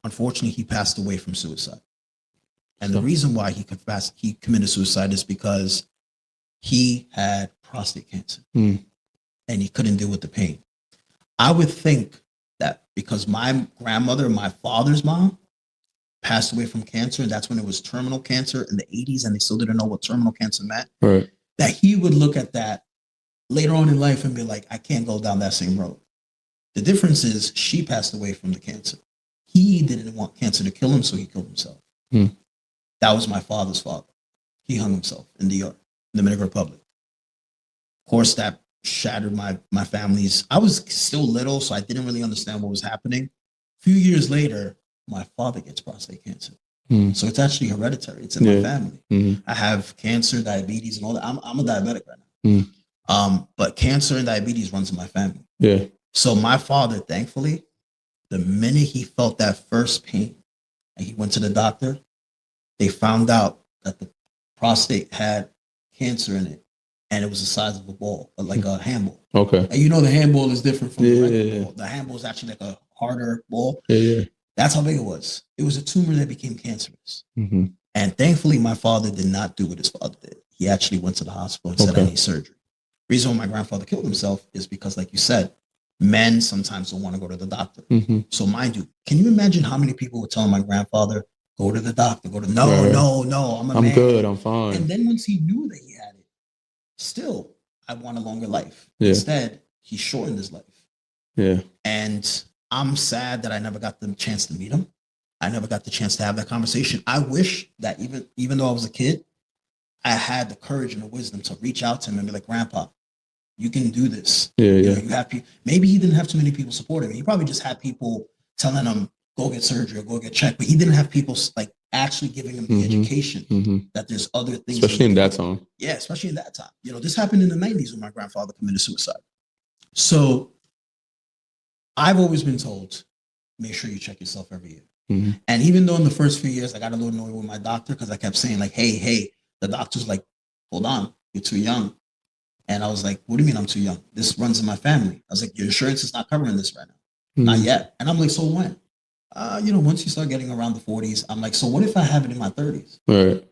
unfortunately, he passed away from suicide. And the reason why he committed suicide is because he had prostate cancer and he couldn't deal with the pain. I would think that because my grandmother, my father's mom, passed away from cancer, and that's when it was terminal cancer in the 80s, and they still didn't know what terminal cancer meant, right, that he would look at that later on in life and be like, I can't go down that same road. The difference is she passed away from the cancer. He didn't want cancer to kill him, so he killed himself. Hmm. That was my father's father. He hung himself in the Dominican Republic. Of course, that shattered my family's. I was still little, so I didn't really understand what was happening. A few years later, my father gets prostate cancer. Hmm. So it's actually hereditary. It's in my family. Mm-hmm. I have cancer, diabetes, and all that. I'm a diabetic right now. But cancer and diabetes runs in my family. Yeah. So my father, thankfully, the minute he felt that first pain and he went to the doctor, they found out that the prostate had cancer in it, and it was the size of a ball, like a handball. Okay. And you know the handball is different from the regular ball. The handball is actually like a harder ball. Yeah. That's how big it was. It was a tumor that became cancerous. Mm-hmm. And thankfully, my father did not do what his father did. He actually went to the hospital and said, I need surgery. The reason why my grandfather killed himself is because, like you said, men sometimes don't want to go to the doctor. Mm-hmm. So mind you, can you imagine how many people were telling my grandfather, go to the doctor, no, I'm good, I'm fine. And then once he knew that he had it, still, I want a longer life. Yeah. Instead, he shortened his life. Yeah. And I'm sad that I never got the chance to meet him. I never got the chance to have that conversation. I wish that even though I was a kid, I had the courage and the wisdom to reach out to him and be like, Grandpa, you can do this. Yeah, you know, you have people. Maybe he didn't have too many people supporting him. He probably just had people telling him, go get surgery or go get checked. But he didn't have people like actually giving him the education that there's other things. Especially in that time. Yeah, especially in that time. You know, this happened in the 90s when my grandfather committed suicide. So I've always been told, make sure you check yourself every year. Mm-hmm. And even though in the first few years, I got a little annoyed with my doctor because I kept saying like, hey, the doctor's like, hold on, you're too young. And I was like, what do you mean I'm too young? This runs in my family. I was like, your insurance is not covering this right now. Mm-hmm. Not yet. And I'm like, so when? Once you start getting around the 40s, I'm like, so what if I have it in my 30s? Right.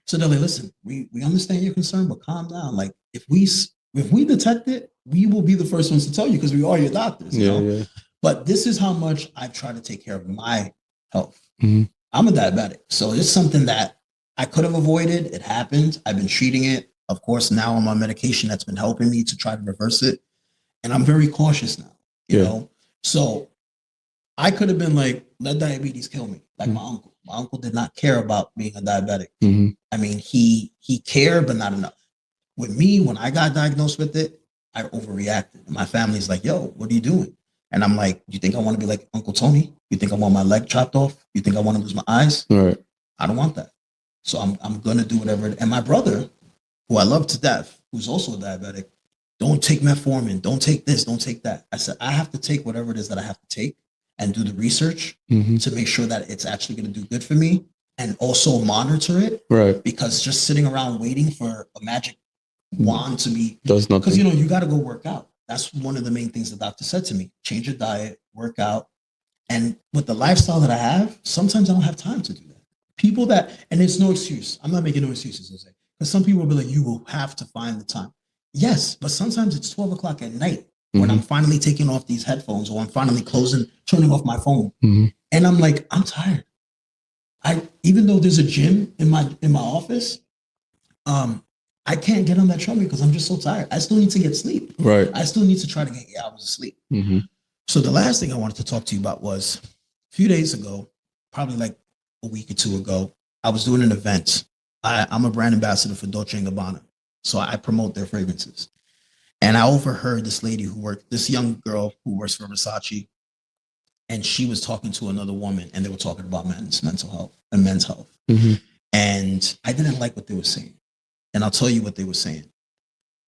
So they're like, listen, we understand your concern, but calm down. Like if we detect it, we will be the first ones to tell you because we are your doctors. You know? Yeah. But this is how much I try to take care of my health. Mm-hmm. I'm a diabetic. So it's something that I could have avoided. It happened. I've been treating it. Of course, now I'm on medication that's been helping me to try to reverse it. And I'm very cautious now, you know? So I could have been like, let diabetes kill me, like my uncle. My uncle did not care about being a diabetic. Mm-hmm. I mean, he cared, but not enough. With me, when I got diagnosed with it, I overreacted. My family's like, yo, what are you doing? And I'm like, you think I want to be like Uncle Tony? You think I want my leg chopped off? You think I want to lose my eyes? Right. I don't want that. So I'm going to do whatever. And my brother, who I love to death, who's also a diabetic, don't take metformin, don't take this, don't take that. I said, I have to take whatever it is that I have to take and do the research to make sure that it's actually going to do good for me and also monitor it. Right. Because just sitting around waiting for a magic wand to be does nothing. Because you got to go work out. That's one of the main things the doctor said to me. Change your diet, work out. And with the lifestyle that I have, sometimes I don't have time to do that. People that, and it's no excuse. I'm not making no excuses, Jose. Because some people will be like, you will have to find the time. Yes, but sometimes it's 12 o'clock at night when I'm finally taking off these headphones or I'm finally turning off my phone. Mm-hmm. And I'm like, I'm tired. Even though there's a gym in my office, I can't get on that treadmill because I'm just so tired. I still need to get sleep. Right. I still need to try to get 8 hours of sleep. Mm-hmm. So the last thing I wanted to talk to you about was a few days ago, probably like a week or two ago, I was doing an event. I'm a brand ambassador for Dolce & Gabbana. So I promote their fragrances. And I overheard this young girl who works for Versace, and she was talking to another woman, and they were talking about men's mental health and men's health. Mm-hmm. And I didn't like what they were saying. And I'll tell you what they were saying.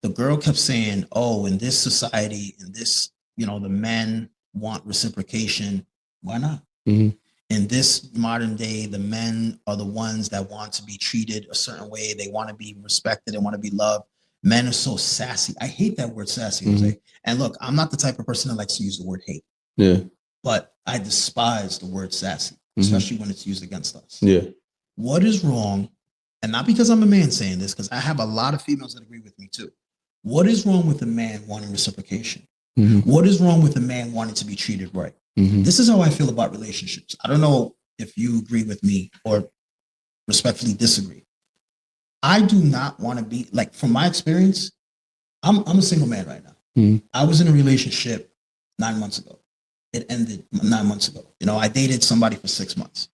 The girl kept saying, oh, in this society, in this, the men want reciprocation. Why not? Mm-hmm. In this modern day, the men are the ones that want to be treated a certain way. They want to be respected. They want to be loved. Men are so sassy. I hate that word sassy, Jose. And look, I'm not the type of person that likes to use the word hate. Yeah. But I despise the word sassy, especially when it's used against us. Yeah. What is wrong? And not because I'm a man saying this, because I have a lot of females that agree with me too. What is wrong with a man wanting reciprocation? Mm-hmm. What is wrong with a man wanting to be treated right? Mm-hmm. This is how I feel about relationships. I don't know if you agree with me or respectfully disagree. I do not want to be, like, from my experience, I'm a single man right now. Mm-hmm. I was in a relationship 9 months ago. It ended 9 months ago. I dated somebody for 6 months.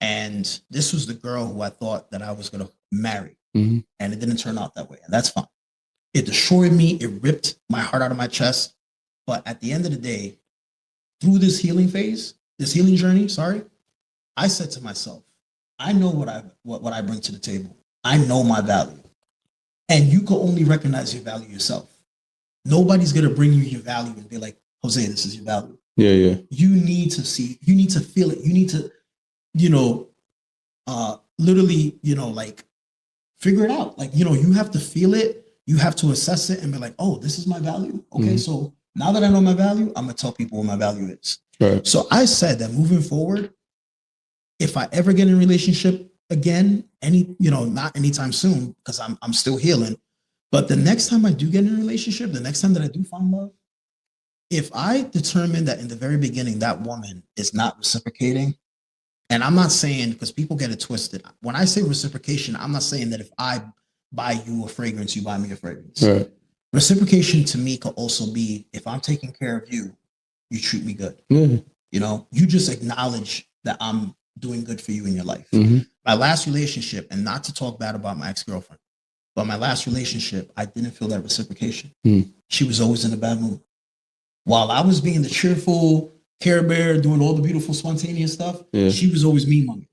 And this was the girl who I thought that I was going to marry. Mm-hmm. And it didn't turn out that way. And that's fine. It destroyed me. It ripped my heart out of my chest. But at the end of the day, through this healing journey, I said to myself, I know what I bring to the table. I know my value. And you can only recognize your value yourself. Nobody's going to bring you your value and be like, Jose, this is your value. Yeah. You need to feel it. You need to, literally, like figure it out. Like, you have to feel it. You have to assess it and be like, oh, this is my value. Okay. So now that I know my value, I'm going to tell people what my value is. Right. So I said that moving forward, if I ever get in a relationship again, not anytime soon, because I'm still healing. But the next time I do get in a relationship, the next time that I do find love, if I determine that in the very beginning, that woman is not reciprocating, and I'm not saying, because people get it twisted. When I say reciprocation, I'm not saying that if I buy you a fragrance, you buy me a fragrance. Right. Reciprocation to me could also be, if I'm taking care of you, you treat me good. Mm-hmm. You just acknowledge that I'm doing good for you in your life. Mm-hmm. My last relationship, and not to talk bad about my ex-girlfriend, but my last relationship, I didn't feel that reciprocation. She was always in a bad mood. While I was being the cheerful Care Bear, doing all the beautiful spontaneous stuff, she was always mean-mongering.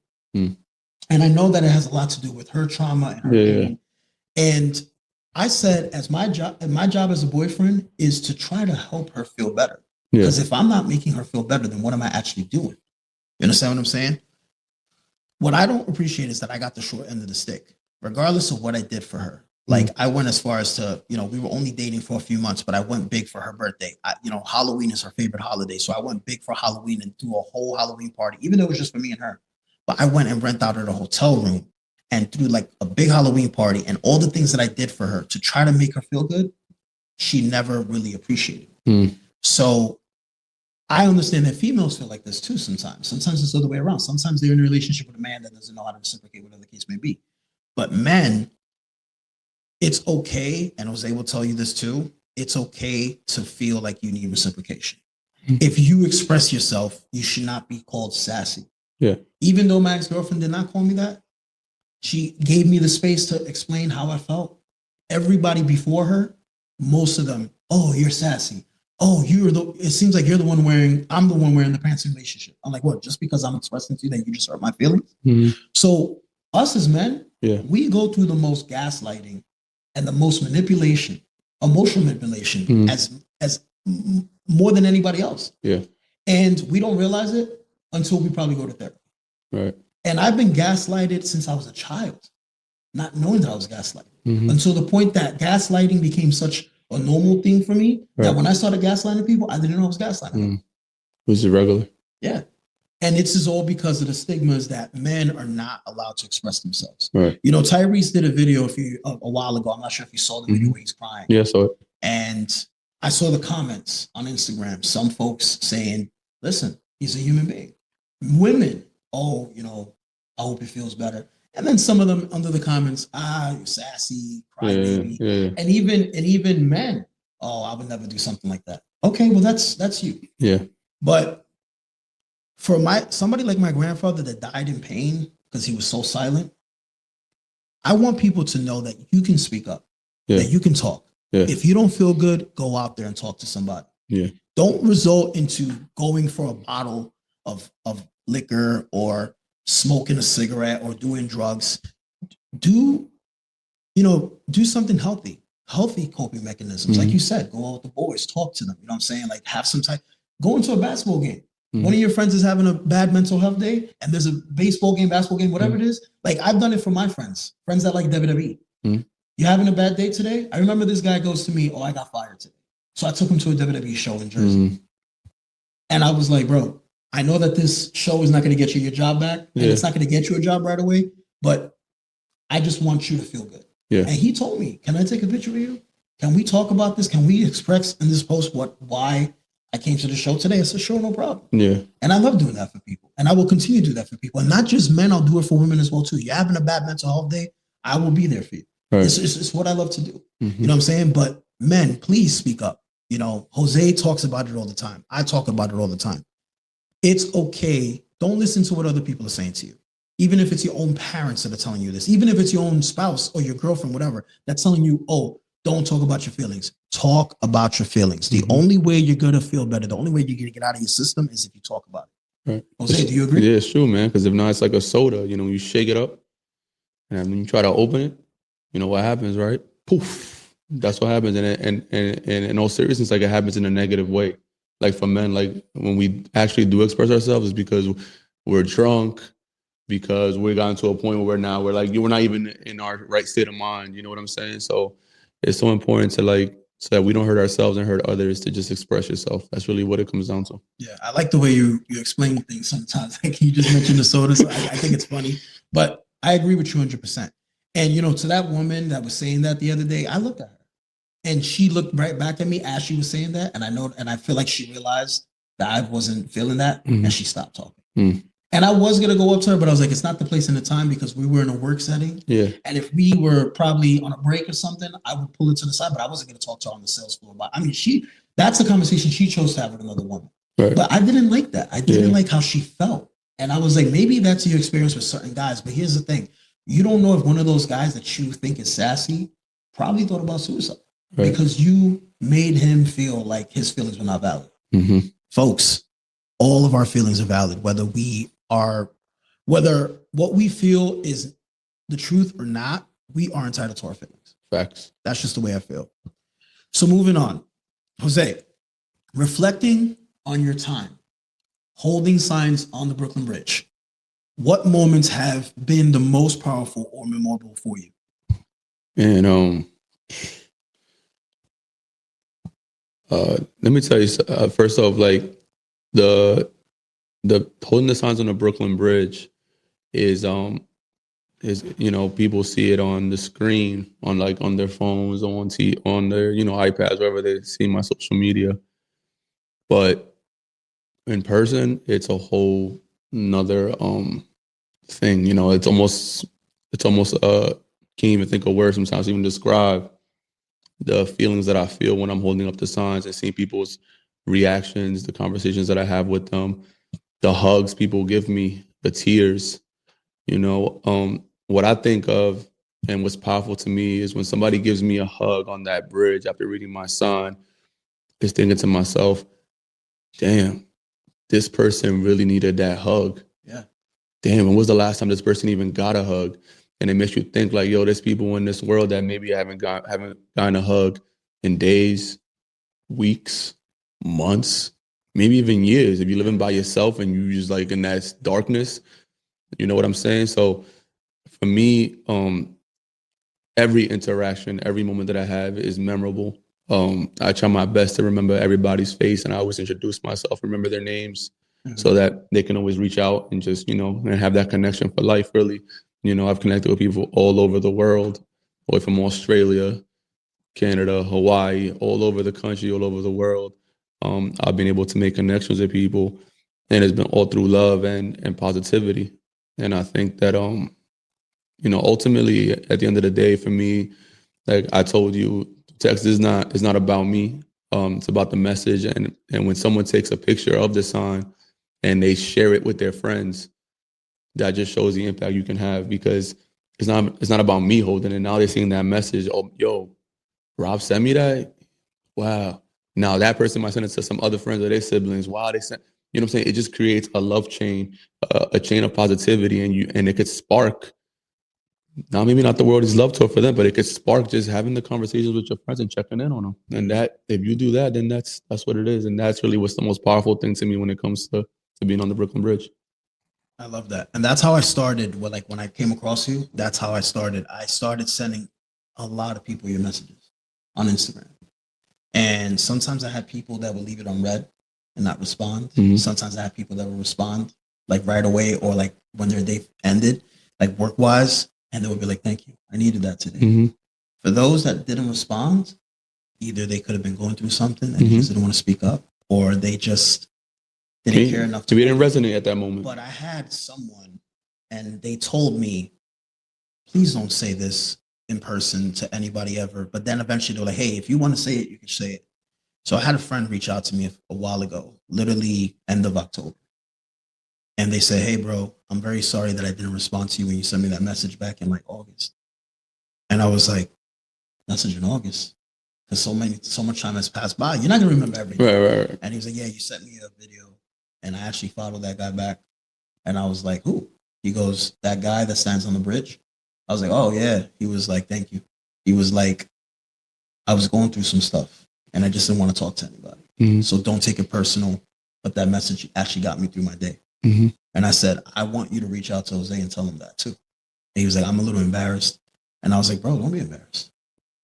And I know that it has a lot to do with her trauma and her pain. And I said, as my job as a boyfriend is to try to help her feel better. Because if I'm not making her feel better, then what am I actually doing? You understand what I'm saying? What I don't appreciate is that I got the short end of the stick, regardless of what I did for her. Like I went as far as to, we were only dating for a few months, but I went big for her birthday. Halloween is her favorite holiday. So I went big for Halloween and threw a whole Halloween party, even though it was just for me and her. But I went and rented out her the hotel room and threw like a big Halloween party, and all the things that I did for her to try to make her feel good, she never really appreciated. So I understand that females feel like this too sometimes. Sometimes it's the other way around. Sometimes they're in a relationship with a man that doesn't know how to reciprocate, whatever the case may be. But men, it's okay, and Jose will tell you this too, it's okay to feel like you need reciprocation. If you express yourself, you should not be called sassy. Yeah. Even though my ex-girlfriend did not call me that, she gave me the space to explain how I felt. Everybody before her, most of them, oh, you're sassy. Oh, it seems like I'm the one wearing the pants in the relationship. I'm like, what, just because I'm expressing to you that you just hurt my feelings? So us as men, we go through the most gaslighting and the most manipulation, emotional manipulation as more than anybody else. Yeah. And we don't realize it until we probably go to therapy. Right. And I've been gaslighted since I was a child, not knowing that I was gaslighted. Until the point that gaslighting became such a normal thing for me that when I started gaslighting people, I didn't know I was gaslighting them. Was it regular? Yeah. And this is all because of the stigmas that men are not allowed to express themselves. Right. Tyrese did a video a while ago. I'm not sure if you saw the video where he's crying. Yeah, I saw it. And I saw the comments on Instagram. Some folks saying, listen, he's a human being. Women, oh, I hope he feels better. And then some of them under the comments, you're sassy, crybaby. Yeah. And even men, oh, I would never do something like that. Okay, well, that's you. Yeah. But for somebody like my grandfather that died in pain because he was so silent, I want people to know that you can speak up, that you can talk. Yeah. If you don't feel good, go out there and talk to somebody. Yeah. Don't result into going for a bottle of liquor or smoking a cigarette or doing drugs. Do something healthy coping mechanisms. Like you said, go out with the boys, talk to them. You know what I'm saying? Like have some type, go into a basketball game. One of your friends is having a bad mental health day and there's a baseball game, basketball game, whatever it is. Like I've done it for my friends that like WWE. You having a bad day today? I remember this guy goes to me, oh, I got fired today. So I took him to a WWE show in Jersey. And I was like, bro, I know that this show is not going to get you your job back and it's not going to get you a job right away, but I just want you to feel good. Yeah. And he told me, can I take a picture of you? Can we talk about this? Can we express in this post why I came to the show today? I said, sure, no problem. Yeah. And I love doing that for people. And I will continue to do that for people. And not just men, I'll do it for women as well too. You're having a bad mental health day, I will be there for you. Right. It's what I love to do. You know what I'm saying? But men, please speak up. Jose talks about it all the time. I talk about it all the time. It's okay. Don't listen to what other people are saying to you. even if it's your own parents that are telling you this, even if it's your own spouse or your girlfriend, whatever, that's telling you, oh, don't talk about your feelings. Talk about your feelings. The only way you're going to feel better, the only way you're going to get out of your system is if you talk about it. Right. Jose, do you agree? Yeah, it's true, man. Because if not, it's like a soda. You know, you shake it up, and when you try to open it, you know what happens, right? Poof. That's what happens. And in all seriousness, like it happens in a negative way. Like for men, like when we actually do express ourselves, is because we're drunk, because we've gotten to a point where we're like, we're not even in our right state of mind. You know what I'm saying? So it's so important to like, so that we don't hurt ourselves and hurt others, to just express yourself. That's really what it comes down to. Yeah, I like the way you explain things sometimes. Like you just mentioned the soda, so I think it's funny. But I agree with you 100%. And, you know, to that woman that was saying that the other day, I looked at her and she looked right back at me as she was saying that. And I feel like she realized that I wasn't feeling that, and she stopped talking. And I was going to go up to her, but I was like, it's not the place and the time, because we were in a work setting. Yeah. And if we were probably on a break or something, I would pull it to the side, but I wasn't going to talk to her on the sales floor. But I mean, that's a conversation she chose to have with another woman. Right. But I didn't like that. I didn't like how she felt. And I was like, maybe that's your experience with certain guys. But here's the thing. You don't know if one of those guys that you think is sassy probably thought about suicide, because you made him feel like his feelings were not valid. Folks, all of our feelings are valid, whether what we feel is the truth or not. We are entitled to our feelings. Facts. That's just the way I feel. So moving on, Jose, reflecting on your time, holding signs on the Brooklyn Bridge, what moments have been the most powerful or memorable for you? And let me tell you, first off, like the holding the signs on the Brooklyn Bridge is you know, people see it on the screen, on their phones, on their, you know, iPads, wherever they see my social media. But in person, it's a whole another thing. You know, it's almost can't even think of words sometimes to even describe the feelings that I feel when I'm holding up the signs and seeing people's reactions, the conversations that I have with them, the hugs people give me, the tears. You know, what I think of and what's powerful to me is when somebody gives me a hug on that bridge after reading my sign, is thinking to myself, damn, this person really needed that hug. Yeah. Damn, when was the last time this person even got a hug? And it makes you think like, yo, there's people in this world that maybe haven't gotten a hug in days, weeks, months, maybe even years. If you're living by yourself and you just like in that darkness, you know what I'm saying? So for me, every interaction, every moment that I have is memorable. I try my best to remember everybody's face, and I always introduce myself, remember their names, so that they can always reach out and just, you know, and have that connection for life, really. You know, I've connected with people all over the world, all from Australia, Canada, Hawaii, all over the country, all over the world. I've been able to make connections with people, and it's been all through love and positivity. And I think that, you know, ultimately at the end of the day, for me, like I told you, text is not about me. It's about the message. And when someone takes a picture of the sign and they share it with their friends, that just shows the impact you can have, because it's not about me holding it. Now they're seeing that message. Oh, yo, Rob sent me that. Wow. Now that person might send it to some other friends or their siblings. Wow, they sent. You know what I'm saying? It just creates a love chain, a chain of positivity, and it could spark. Now, maybe not the world is love tour for them, but it could spark just having the conversations with your friends and checking in on them. And that, if you do that, then that's what it is. And that's really what's the most powerful thing to me when it comes to being on the Brooklyn Bridge. I love that. And that's how I started. Like when I came across you, that's how I started. I started sending a lot of people your messages on Instagram. And sometimes I had people that would leave it unread and not respond. Sometimes I had people that would respond like right away, or like when their day ended, like work wise, and they would be like, thank you, I needed that today. For those that didn't respond, either they could have been going through something and they just didn't want to speak up, or they just didn't care enough to. We didn't resonate at that moment. But I had someone, and they told me, please don't say this in person to anybody ever. But then eventually they were like, hey, if you want to say it, you can say it. So I had a friend reach out to me a while ago, literally end of October. And they said, hey, bro, I'm very sorry that I didn't respond to you when you sent me that message back in like August. And I was like, message in August? Because so much time has passed by. You're not going to remember everything. Right. And he was like, yeah, you sent me a video. And I actually followed that guy back. And I was like, who? He goes, that guy that stands on the bridge. I was like, oh, yeah. He was like, thank you. He was like, I was going through some stuff and I just didn't want to talk to anybody. Mm-hmm. So don't take it personal. But that message actually got me through my day. Mm-hmm. And I said, I want you to reach out to Jose and tell him that too. And he was like, I'm a little embarrassed. And I was like, bro, don't be embarrassed.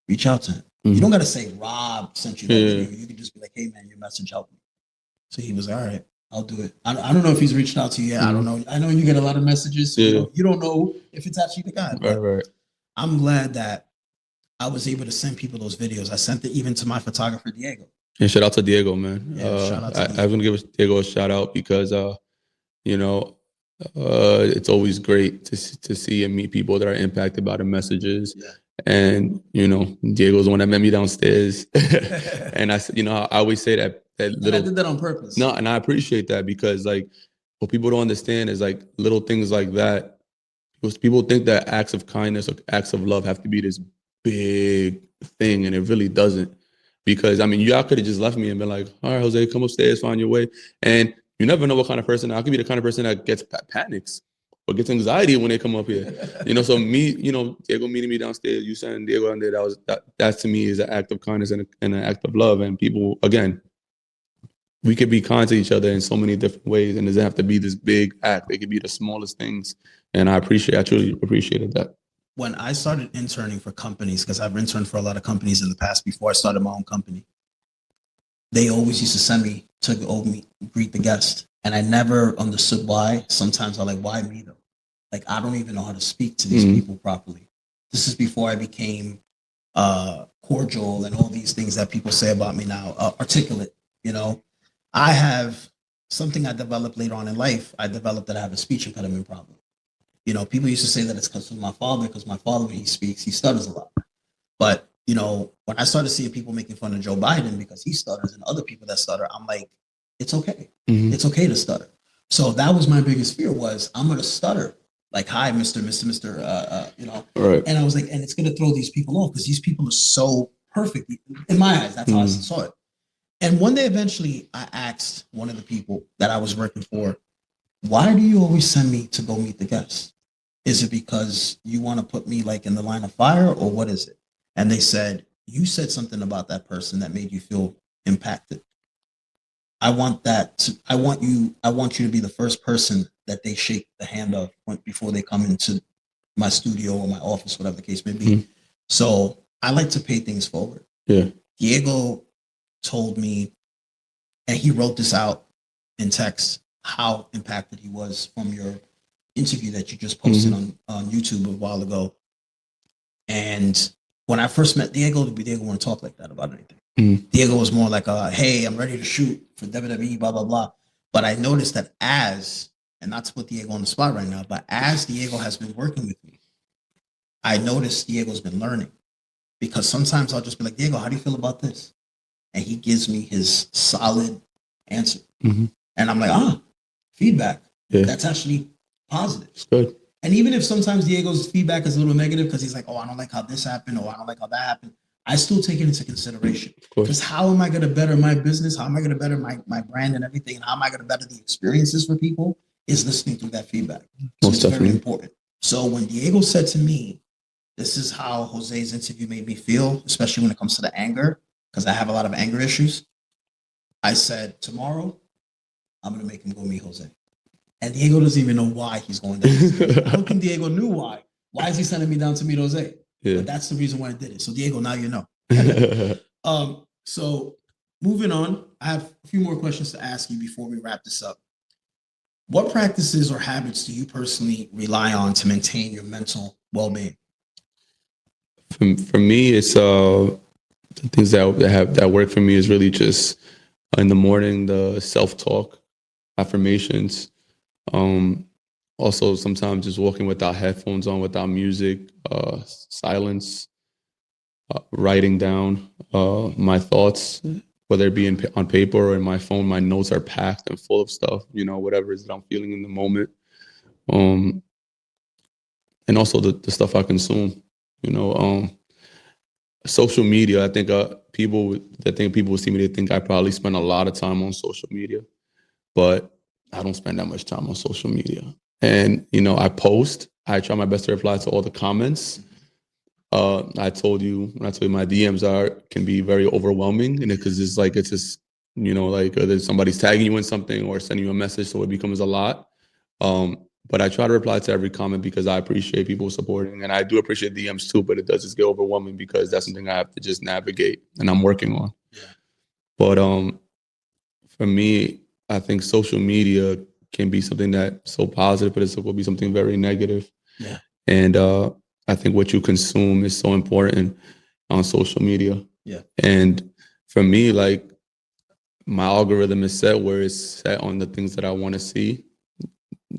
Reach out to him. Mm-hmm. You don't got to say Rob sent you that video. You can just be like, hey, man, your message helped me. So he was like, all right, I'll do it. I don't know if he's reached out to you yet. I don't know. I know you get a lot of messages. So you don't know if it's actually the guy. Right. I'm glad that I was able to send people those videos. I sent it even to my photographer, Diego. And shout out to Diego, man. Yeah, shout out to Diego. I'm going to give Diego a shout out because, it's always great to see and meet people that are impacted by the messages. Yeah. And, Diego's the one that met me downstairs. And I always say that little. And I did that on purpose. No, and I appreciate that because, like, what people don't understand is, like, little things like that. Because people think that acts of kindness or acts of love have to be this big thing, and it really doesn't. Because, I mean, y'all could have just left me and been like, all right, Jose, come upstairs, find your way. And you never know what kind of person. I could be the kind of person that gets panics or gets anxiety when they come up here. So me, Diego meeting me downstairs, you sending Diego down there, that to me is an act of kindness and an act of love. And people, again, we could be kind to each other in so many different ways, and it doesn't have to be this big act. It could be the smallest things. And I truly appreciated that. When I started interning for companies, because I've interned for a lot of companies in the past before I started my own company, they always used to send me to go greet the guest. And I never understood why. Sometimes I'm like, why me though? Like, I don't even know how to speak to these people properly. This is before I became cordial and all these things that people say about me now, articulate, I have something I developed later on in life. I developed that I have a speech impediment problem. People used to say that it's because of my father, when he speaks, he stutters a lot. But, when I started seeing people making fun of Joe Biden because he stutters and other people that stutter, I'm like, it's okay. Mm-hmm. It's okay to stutter. So that was my biggest fear was I'm going to stutter. Like, hi, Mr. Right. And I was like, and it's going to throw these people off because these people are so perfect. In my eyes, that's how I saw it. And one day, eventually, I asked one of the people that I was working for, why do you always send me to go meet the guests? Is it because you want to put me like in the line of fire, or what is it? And they said, you said something about that person that made you feel impacted. I want you to be the first person that they shake the hand of before they come into my studio or my office, whatever the case may be. Mm-hmm. So I like to pay things forward. Yeah. Diego told me, and he wrote this out in text, how impacted he was from your interview that you just posted on YouTube a while ago. And when I first met Diego wouldn't talk like that about anything. Diego was more like, hey, I'm ready to shoot for WWE, blah, blah, blah. But I noticed that and not to put Diego on the spot right now, but as Diego has been working with me, I noticed Diego's been learning. Because sometimes I'll just be like, Diego, how do you feel about this? And he gives me his solid answer. Mm-hmm. And I'm like, feedback. Yeah. That's actually positive. It's good. And even if sometimes Diego's feedback is a little negative because he's like, I don't like how this happened, or I don't like how that happened, I still take it into consideration. Because how am I going to better my business? How am I going to better my brand and everything? And how am I going to better the experiences for people is listening through that feedback. So it's very important. So when Diego said to me, this is how Jose's interview made me feel, especially when it comes to the anger, because I have a lot of anger issues, I said, tomorrow, I'm going to make him go meet Jose. And Diego doesn't even know why he's going there. I don't think Diego knew why. Why is he sending me down to meet Jose? Yeah. But that's the reason why I did it. So Diego, now you know. So moving on, I have a few more questions to ask you before we wrap this up. What practices or habits do you personally rely on to maintain your mental well-being? For me, it's the things that work for me is really just in the morning, the self-talk, affirmations. Also, sometimes just walking without headphones on, without music, silence, writing down my thoughts, whether it be on paper or in my phone. My notes are packed and full of stuff, whatever it is that I'm feeling in the moment. and also the stuff I consume. Social media. I think people will see me, they think I probably spend a lot of time on social media, but I don't spend that much time on social media. And I post. I try my best to reply to all the comments. I told you my DMs can be very overwhelming, and because it's just there's somebody's tagging you in something or sending you a message, so it becomes a lot. But I try to reply to every comment because I appreciate people supporting, and I do appreciate DMs too. But it does just get overwhelming because that's something I have to just navigate, and I'm working on. Yeah. But for me, I think social media can be something that's so positive, but it will be something very negative. Yeah. And I think what you consume is so important on social media. Yeah. And for me, like, my algorithm is set where it's set on the things that I want to see.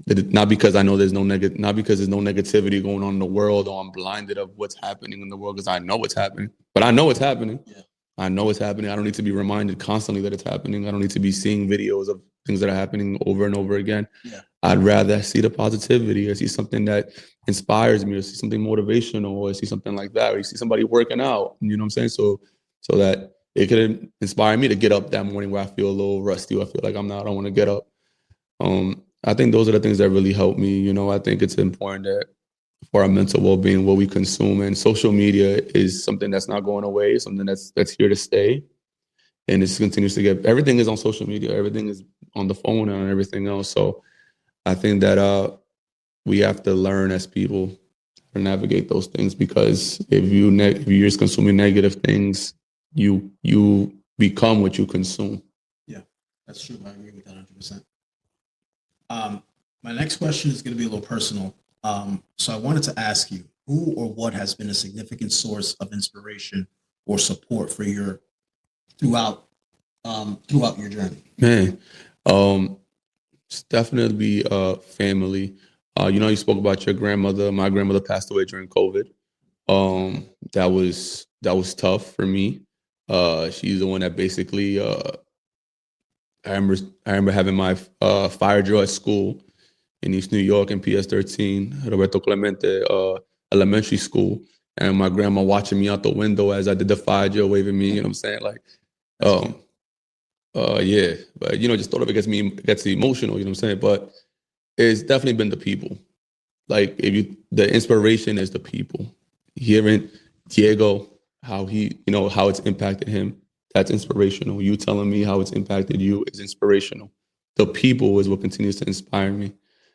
Not because I know not because there's no negativity going on in the world, or I'm blinded of what's happening in the world, because I know what's happening. But I know it's happening. Yeah. I know it's happening. I don't need to be reminded constantly that it's happening. I don't need to be seeing videos of things that are happening over and over again. Yeah. I'd rather see the positivity, or see something that inspires me, or see something motivational, or see something like that, or you see somebody working out. You know what I'm saying? So that it could inspire me to get up that morning where I feel a little rusty, or I feel like I don't want to get up. I think those are the things that really help me. I think it's important that for our mental well-being, what we consume, and social media is something that's not going away, something that's here to stay. And it continues to everything is on social media, everything is on the phone and everything else. So I think that we have to learn as people to navigate those things, because if you're just consuming negative things, you become what you consume. Yeah, that's true. I agree with that 100%. My next question is going to be a little personal. So I wanted to ask you, who or what has been a significant source of inspiration or support for your throughout your journey? Man, it's definitely family. You spoke about your grandmother. My grandmother passed away during COVID. That was tough for me. She's the one that basically. I remember having my fire drill at school in East New York in PS13, Roberto Clemente Elementary School, and my grandma watching me out the window as I did the fire drill, waving me. You know what I'm saying? Like, yeah. But just thought of it gets emotional. You know what I'm saying? But it's definitely been the people. Like, the inspiration is the people. Hearing Diego, how how it's impacted him. That's inspirational. You telling me how it's impacted you is inspirational. The people is what continues to inspire me.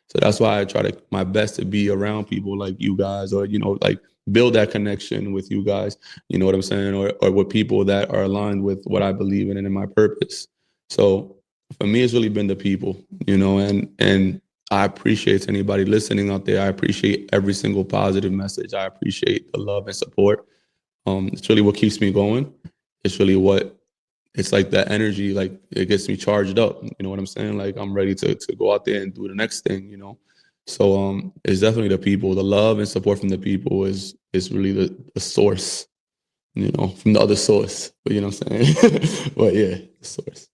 So that's why I try my best to be around people like you guys, or, like, build that connection with you guys. You know what I'm saying? Or with people that are aligned with what I believe in and in my purpose. So for me, it's really been the people, and I appreciate anybody listening out there. I appreciate every single positive message. I appreciate the love and support. It's really what keeps me going. It's really it's like that energy, like, it gets me charged up. You know what I'm saying? Like, I'm ready to go out there and do the next thing, So it's definitely the people. The love and support from the people is really the source, from the other source. But you know what I'm saying? But yeah, the source.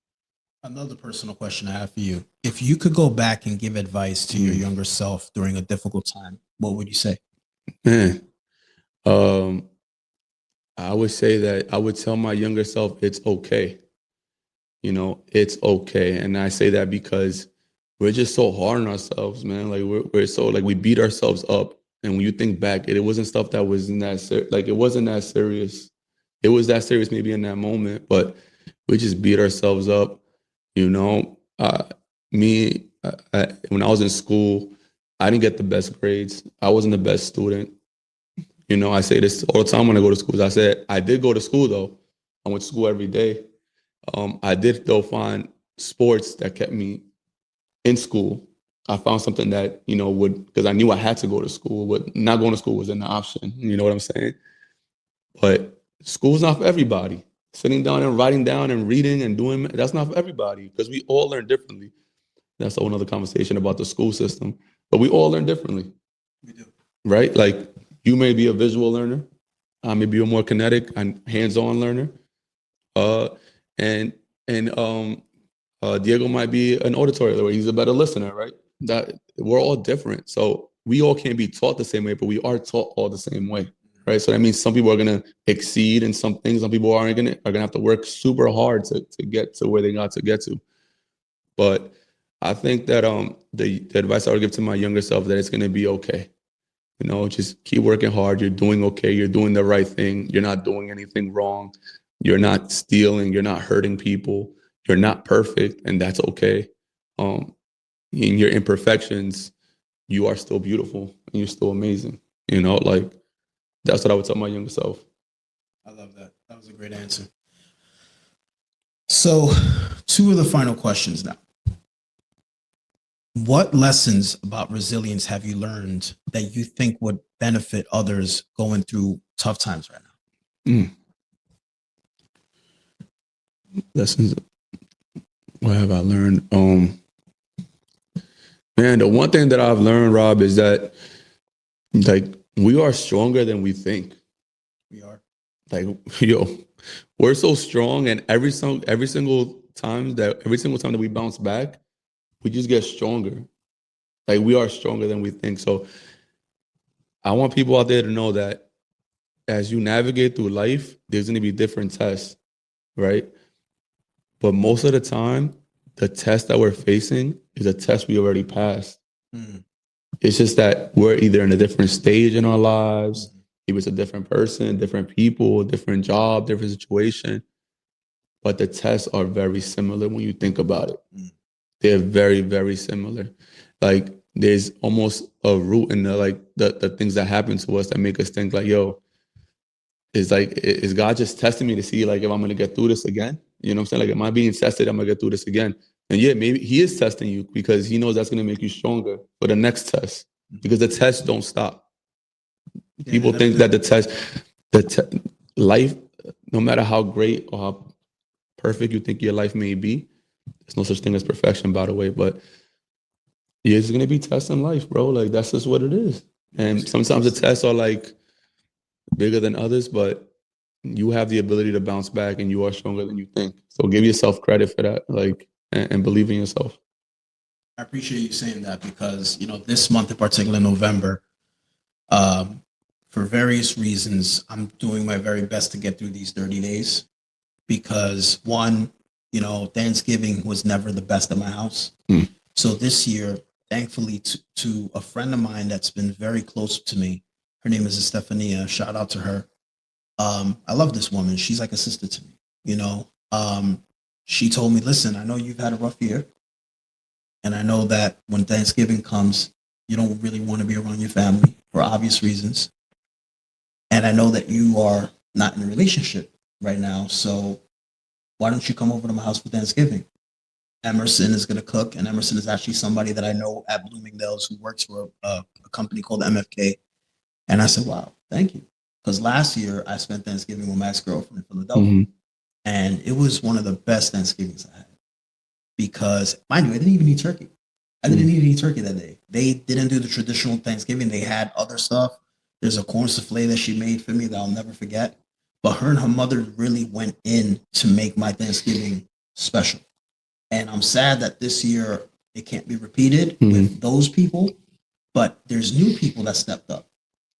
Another personal question I have for you. If you could go back and give advice to your younger self during a difficult time, what would you say? Man, I would say that I would tell my younger self it's okay. It's okay. And I say that because we're just so hard on ourselves, man. Like, we're so, like, we beat ourselves up. And when you think back, it wasn't stuff that wasn't that like, it wasn't that serious. It was that serious maybe in that moment, but we just beat ourselves up. When I was in school, I didn't get the best grades. I wasn't the best student. I say this all the time when I go to schools. I said, I did go to school, though. I went to school every day. I did, though, find sports that kept me in school. I found something that, because I knew I had to go to school, but not going to school wasn't an option. You know what I'm saying? But school's not for everybody. Sitting down and writing down and reading and doing, that's not for everybody, because we all learn differently. That's a whole other conversation about the school system. But we all learn differently. We do. Right? Like, you may be a visual learner. I may be a more kinetic and hands-on learner. And Diego might be an auditory learner. He's a better listener, right? that we're all different. So we all can't be taught the same way, but we are taught all the same way, right? So that means some people are gonna exceed in some things. Some people are gonna have to work super hard to get to where they got to get to. But I think that the advice I would give to my younger self, that it's gonna be okay. You know, just keep working hard. You're doing okay. You're doing the right thing. You're not doing anything wrong. You're not stealing. You're not hurting people. You're not perfect, and that's okay. In your imperfections, you are still beautiful and you're still amazing. You know, like that's what I would tell my younger self. I love that. That was a great answer. So, 2 of the final questions now. What lessons about resilience have you learned that you think would benefit others going through tough times right now? Lessons. What have I learned? Man, the one thing that I've learned, Rob, is that like we are stronger than we think. We are. Like, yo, we're so strong, and every single time that we bounce back, we just get stronger. Like, we are stronger than we think. So I want people out there to know that as you navigate through life, there's going to be different tests, right? But most of the time, the test that we're facing is a test we already passed. It's just that we're either in a different stage in our lives, if it's a different person, different people, different job, different situation. But the tests are very similar when you think about it. They're very, very similar. Like, there's almost a root in the things that happen to us that make us think like, yo, is God just testing me to see like if I'm gonna get through this again? You know what I'm saying? Like, am I being tested? I'm gonna get through this again. And yeah, maybe he is testing you because he knows that's gonna make you stronger for the next test. Because the tests don't stop. People think that life, no matter how great or how perfect you think your life may be, there's no such thing as perfection, by the way, but yeah, it's gonna be tests in life, bro. Like, that's just what it is. And sometimes the tests are like bigger than others, but you have the ability to bounce back and you are stronger than you think. So give yourself credit for that, like, and believe in yourself. I appreciate you saying that because, you know, this month in particular, November, for various reasons, I'm doing my very best to get through these 30 days because, one, you know, Thanksgiving was never the best at my house. So this year, thankfully, to a friend of mine that's been very close to me, her name is Estefania, shout out to her. I love this woman. She's like a sister to me, you know. She told me, listen, I know you've had a rough year. And I know that when Thanksgiving comes, you don't really want to be around your family for obvious reasons. And I know that you are not in a relationship right now. So why don't you come over to my house for Thanksgiving? Emerson is going to cook. And Emerson is actually somebody that I know at Bloomingdale's who works for a company called MFK. And I said, wow, thank you. Because last year I spent Thanksgiving with my ex-girlfriend in Philadelphia. And it was one of the best Thanksgivings I had. Because, mind you, I didn't even eat turkey. I didn't even eat turkey that day. They didn't do the traditional Thanksgiving. They had other stuff. There's a corn souffle that she made for me that I'll never forget. But her and her mother really went in to make my Thanksgiving special. And I'm sad that this year it can't be repeated with those people. But there's new people that stepped up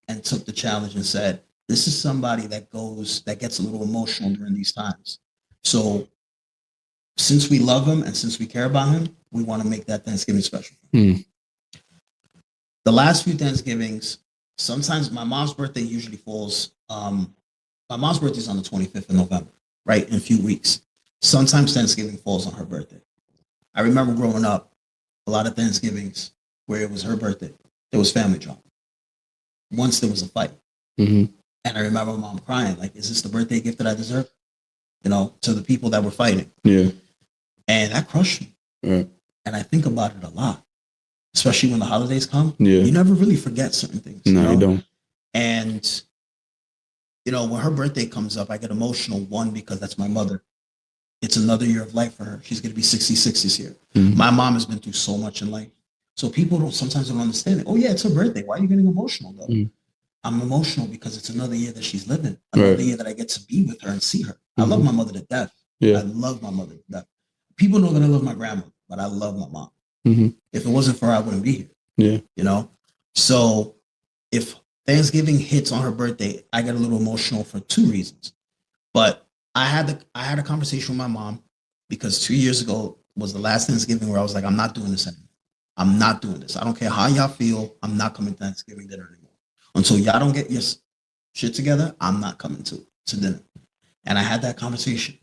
and took the challenge and said, this is somebody that gets a little emotional during these times. So since we love him and since we care about him, we want to make that Thanksgiving special. The last few Thanksgivings, sometimes my mom's birthday usually falls. My mom's birthday is on the 25th of November, right? In a few weeks. Sometimes Thanksgiving falls on her birthday. I remember growing up, a lot of Thanksgivings where it was her birthday, there was family drama. Once there was a fight. And I remember mom crying, like, is this the birthday gift that I deserve? You know, to the people that were fighting. Yeah. And that crushed me. Right. And I think about it a lot, especially when the holidays come. Yeah. You never really forget certain things. No, you don't. And, you know, when her birthday comes up, I get emotional. One, because that's my mother. It's another year of life for her. She's going to be 66 this year. My mom has been through so much in life. So people sometimes don't understand it. Oh, yeah, it's her birthday. Why are you getting emotional, though? I'm emotional because it's another year that she's living. Another year that I get to be with her and see her. I love my mother to death. Yeah. I love my mother to death. People know that I love my grandma, but I love my mom. If it wasn't for her, I wouldn't be here. Yeah. You know? So if Thanksgiving hits on her birthday, I get a little emotional for two reasons. But I had a conversation with my mom because 2 years ago was the last Thanksgiving where I was like, I'm not doing this anymore. I'm not doing this. I don't care how y'all feel. I'm not coming to Thanksgiving dinner anymore. Until y'all don't get your shit together, I'm not coming to dinner. And I had that conversation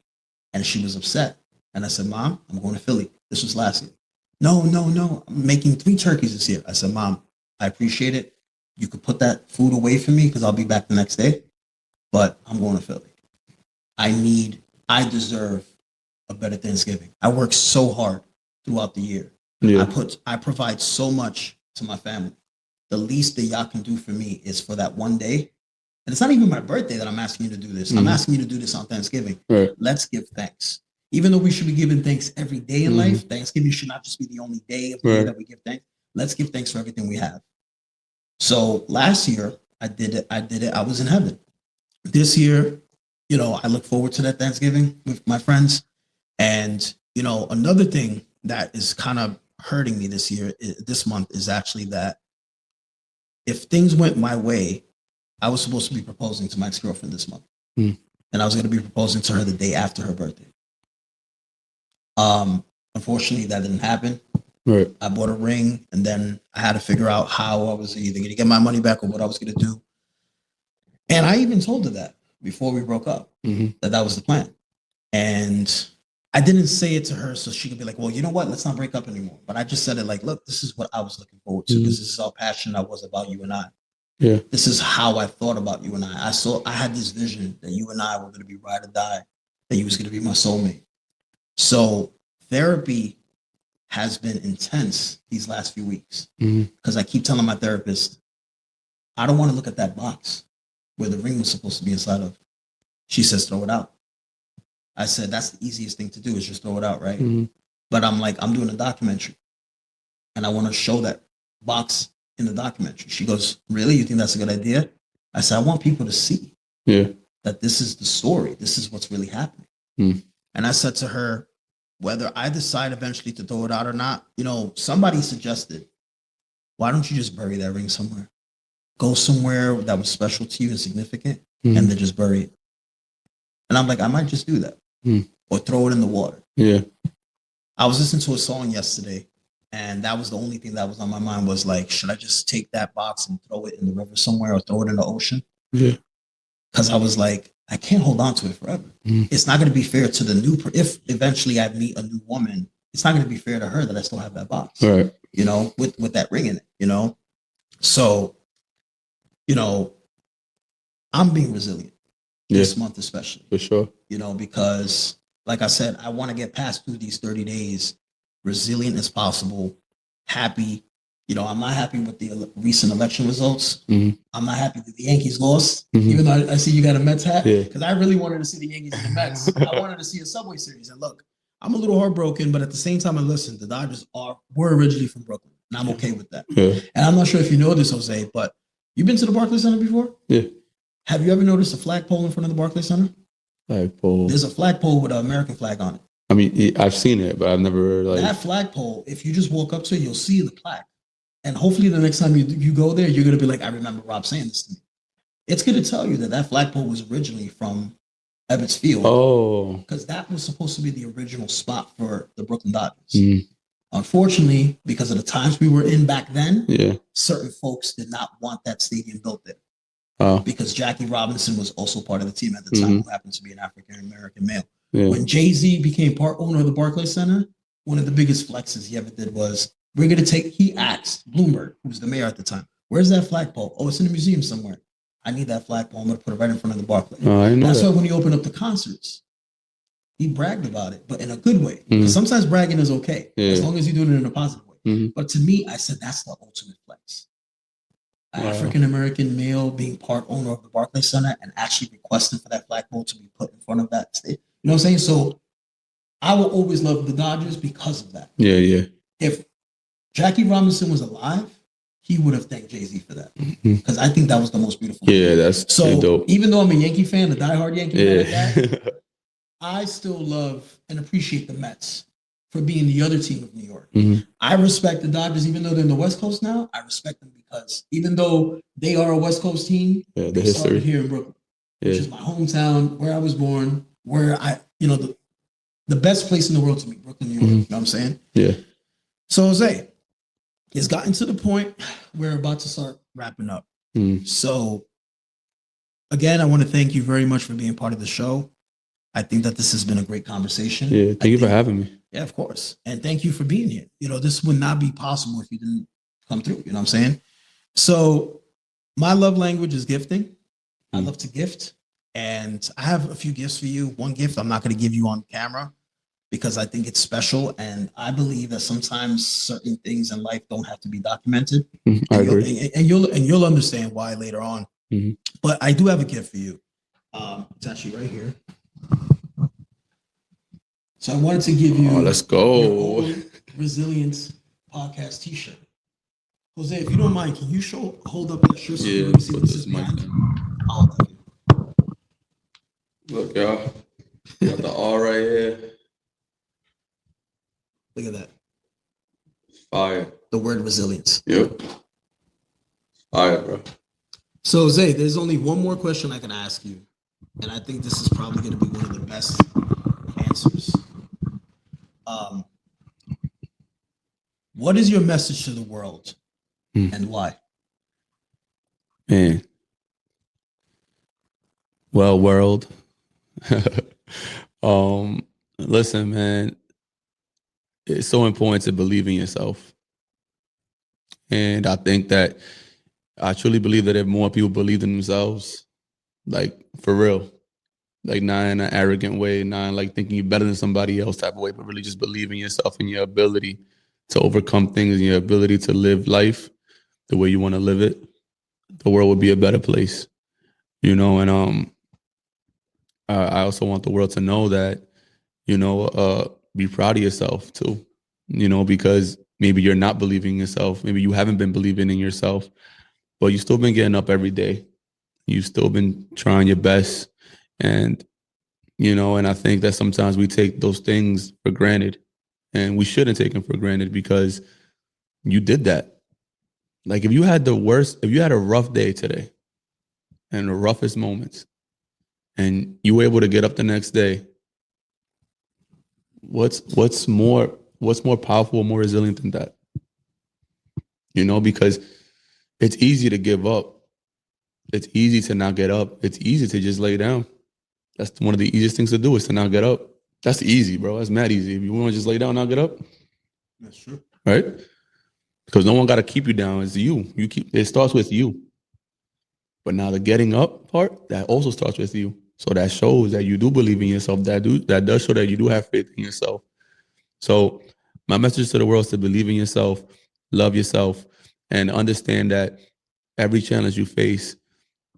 and she was upset. And I said, Mom, I'm going to Philly. This was last year. No. I'm making 3 turkeys this year. I said, Mom, I appreciate it. You could put that food away for me because I'll be back the next day. But I'm going to Philly. I deserve a better Thanksgiving. I work so hard throughout the year. Yeah. I provide so much to my family. The least that y'all can do for me is for that one day. And it's not even my birthday that I'm asking you to do this. I'm asking you to do this on Thanksgiving. Right. Let's give thanks. Even though we should be giving thanks every day in life, Thanksgiving should not just be the only day of the year that we give thanks. Let's give thanks for everything we have. So last year, I did it. I was in heaven. This year, I look forward to that Thanksgiving with my friends. And, another thing that is kind of hurting me this month is actually that if things went my way, I was supposed to be proposing to my ex-girlfriend this month. And I was going to be proposing to her the day after her birthday. Unfortunately, that didn't happen. Right. I bought a ring and then I had to figure out how I was either going to get my money back or what I was going to do. And I even told her that before we broke up, that was the plan. And I didn't say it to her so she could be like, well, you know what? Let's not break up anymore. But I just said it like, look, this is what I was looking forward to because this is how passionate I was about you and I. Yeah. This is how I thought about you and I. I had this vision that you and I were going to be ride or die, that you was going to be my soulmate. So therapy has been intense these last few weeks because I keep telling my therapist, I don't want to look at that box where the ring was supposed to be inside of. She says, throw it out. I said, that's the easiest thing to do is just throw it out, right? But I'm like, I'm doing a documentary and I want to show that box in the documentary. She goes, really? You think that's a good idea? I said, I want people to see that this is the story. This is what's really happening. And I said to her, whether I decide eventually to throw it out or not, somebody suggested, why don't you just bury that ring somewhere? Go somewhere that was special to you and significant and then just bury it. And I'm like, I might just do that or throw it in the water. Yeah. I was listening to a song yesterday and that was the only thing that was on my mind was like, should I just take that box and throw it in the river somewhere or throw it in the ocean? Yeah. Because I was like, I can't hold on to it forever. It's not going to be fair to the if eventually I meet a new woman, it's not going to be fair to her that I still have that box, right? With that ring in it, So, I'm being resilient this month, especially. For sure. Because like I said, I want to get past through these 30 days, resilient as possible, happy. I'm not happy with the recent election results. I'm not happy that the Yankees lost, even though I see you got a Mets hat, because I really wanted to see the Yankees and the Mets. I wanted to see a Subway Series. And look, I'm a little heartbroken, but at the same time, the Dodgers were originally from Brooklyn, and I'm okay with that. Yeah. And I'm not sure if you know this, Jose, but you've been to the Barclays Center before? Yeah. Have you ever noticed a flagpole in front of the Barclays Center? Flagpole. There's a flagpole with an American flag on it. I mean, I've seen it, but I've never that flagpole. If you just walk up to it, you'll see the plaque. And hopefully the next time you go there, you're going to be like, I remember Rob saying this to me. It's going to tell you that flagpole was originally from Ebbets Field. Oh. Because that was supposed to be the original spot for the Brooklyn Dodgers. Unfortunately, because of the times we were in back then, certain folks did not want that stadium built there. Oh. Because Jackie Robinson was also part of the team at the time, who happened to be an African-American male. Yeah. When Jay-Z became part owner of the Barclays Center, one of the biggest flexes he ever did was, he asked Bloomberg, who was the mayor at the time, where's that flagpole? Oh, it's in the museum somewhere. I need that flagpole. I'm going to put it right in front of the Barclays. Oh, I know That's why when he opened up the concerts, he bragged about it, but in a good way. Because sometimes bragging is okay, as long as you're doing it in a positive way. But to me, I said, that's the ultimate flex. An African-American male being part owner of the Barclays Center and actually requesting for that flagpole to be put in front of that state. You know what I'm saying? So I will always love the Dodgers because of that. Yeah, yeah. If Jackie Robinson was alive, he would have thanked Jay-Z for that. Because I think that was the most beautiful thing. Yeah, that's so dope. Even though I'm a Yankee fan, a diehard Yankee fan like that, I still love and appreciate the Mets for being the other team of New York. Mhm. I respect the Dodgers, even though they're in the West Coast now. I respect them because even though they are a West Coast team, Yeah, they started here in Brooklyn, which is my hometown, where I was born, where the best place in the world to me, Brooklyn, New York. You know what I'm saying? Yeah. So Jose, it's gotten to the point where we're about to start wrapping up. So again, I want to thank you very much for being part of the show. I think that this has been a great conversation. Yeah, thank you for having me. Yeah, of course. And thank you for being here. This would not be possible if you didn't come through. You know what I'm saying? So my love language is gifting. I love to gift. And I have a few gifts for you. One gift I'm not going to give you on camera because I think it's special. And I believe that sometimes certain things in life don't have to be documented. I agree. And you'll understand why later on. Mm-hmm. But I do have a gift for you. It's actually right here. So I wanted to give you let's go. your Resilience Podcast t-shirt. Jose, if you don't mind, can you hold up that shirt so you can see what this is behind? Look, y'all. Got the R right here. Look at that. Fire. The word resilience. Yep. Fire, bro. So Jose, there's only one more question I can ask you. And I think this is probably going to be one of the best answers. What is your message to the world and why? Man. Well, world. Listen, man, it's so important to believe in yourself. And I think that I truly believe that if more people believed in themselves, like for real, like not in an arrogant way, not like thinking you're better than somebody else type of way, but really just believe in yourself and your ability to overcome things and your ability to live life the way you want to live it, the world would be a better place, and I also want the world to know that, be proud of yourself too, because maybe you're not believing in yourself. Maybe you haven't been believing in yourself, but you've still been getting up every day. You've still been trying your best. And, and I think that sometimes we take those things for granted, and we shouldn't take them for granted because you did that. Like if you had a rough day today and the roughest moments, and you were able to get up the next day, what's more powerful, more resilient than that? Because it's easy to give up. It's easy to not get up. It's easy to just lay down. That's one of the easiest things to do is to not get up. That's easy, bro. That's mad easy. If you want to just lay down and not get up, that's true. Right? Because no one got to keep you down. It's you. It starts with you. But now the getting up part, that also starts with you. So that shows that you do believe in yourself. That does show that you do have faith in yourself. So my message to the world is to believe in yourself, love yourself, and understand that every challenge you face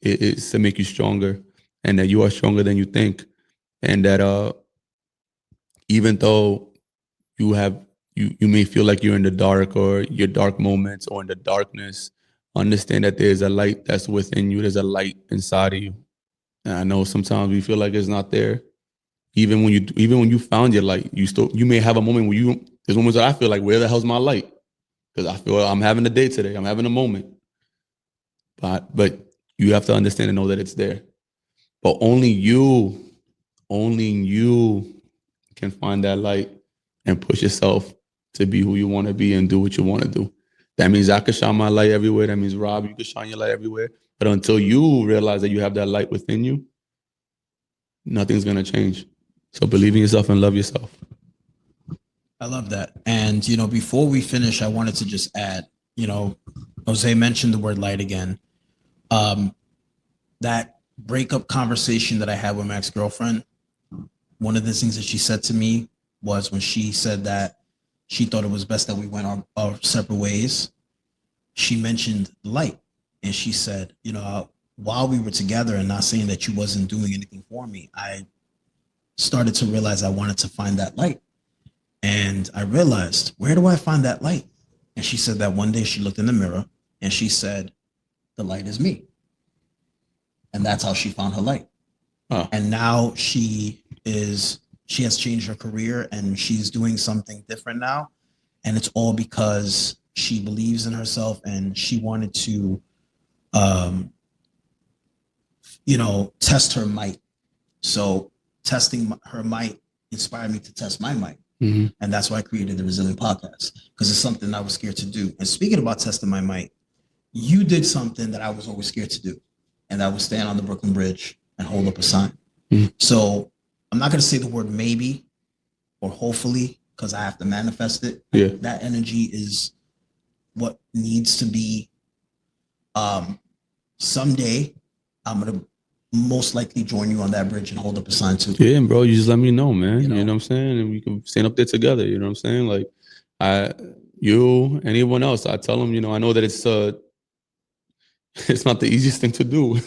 is to make you stronger, and that you are stronger than you think. And that even though you may feel like you're in the dark or your dark moments or in the darkness, understand that there's a light that's within you. There's a light inside of you. And I know sometimes we feel like it's not there. Even when you found your light, you may have a moment where there's moments that I feel like, where the hell's my light? Because I feel I'm having a day today. I'm having a moment. But you have to understand and know that it's there. But only you can find that light and push yourself to be who you want to be and do what you want to do. That means I could shine my light everywhere. That means, Rob, you could shine your light everywhere. But until you realize that you have that light within you, nothing's going to change. So believe in yourself and love yourself. I love that. And, before we finish, I wanted to just add, Jose mentioned the word light again. That breakup conversation that I had with my ex-girlfriend, one of the things that she said to me was when she said that she thought it was best that we went our separate ways, she mentioned light. And she said, while we were together, and not saying that you wasn't doing anything for me, I started to realize I wanted to find that light. And I realized, where do I find that light? And she said that one day she looked in the mirror and she said, the light is me. And that's how she found her light. Huh. And now she's she has changed her career and she's doing something different now. And it's all because she believes in herself and she wanted to, test her might. So testing her might inspired me to test my might. Mm-hmm. And that's why I created the Resilient Podcast, because it's something I was scared to do. And speaking about testing my might, you did something that I was always scared to do. And that was stand on the Brooklyn Bridge and hold up a sign. Mm-hmm. So I'm not going to say the word maybe or hopefully, because I have to manifest it. Yeah. That energy is what needs to be. Someday I'm going to most likely join you on that bridge and hold up a sign too. Yeah, bro, you just let me know, man. You know? You know what I'm saying? And we can stand up there together. You know what I'm saying? Like, you, anyone else, I tell them, I know that it's not the easiest thing to do.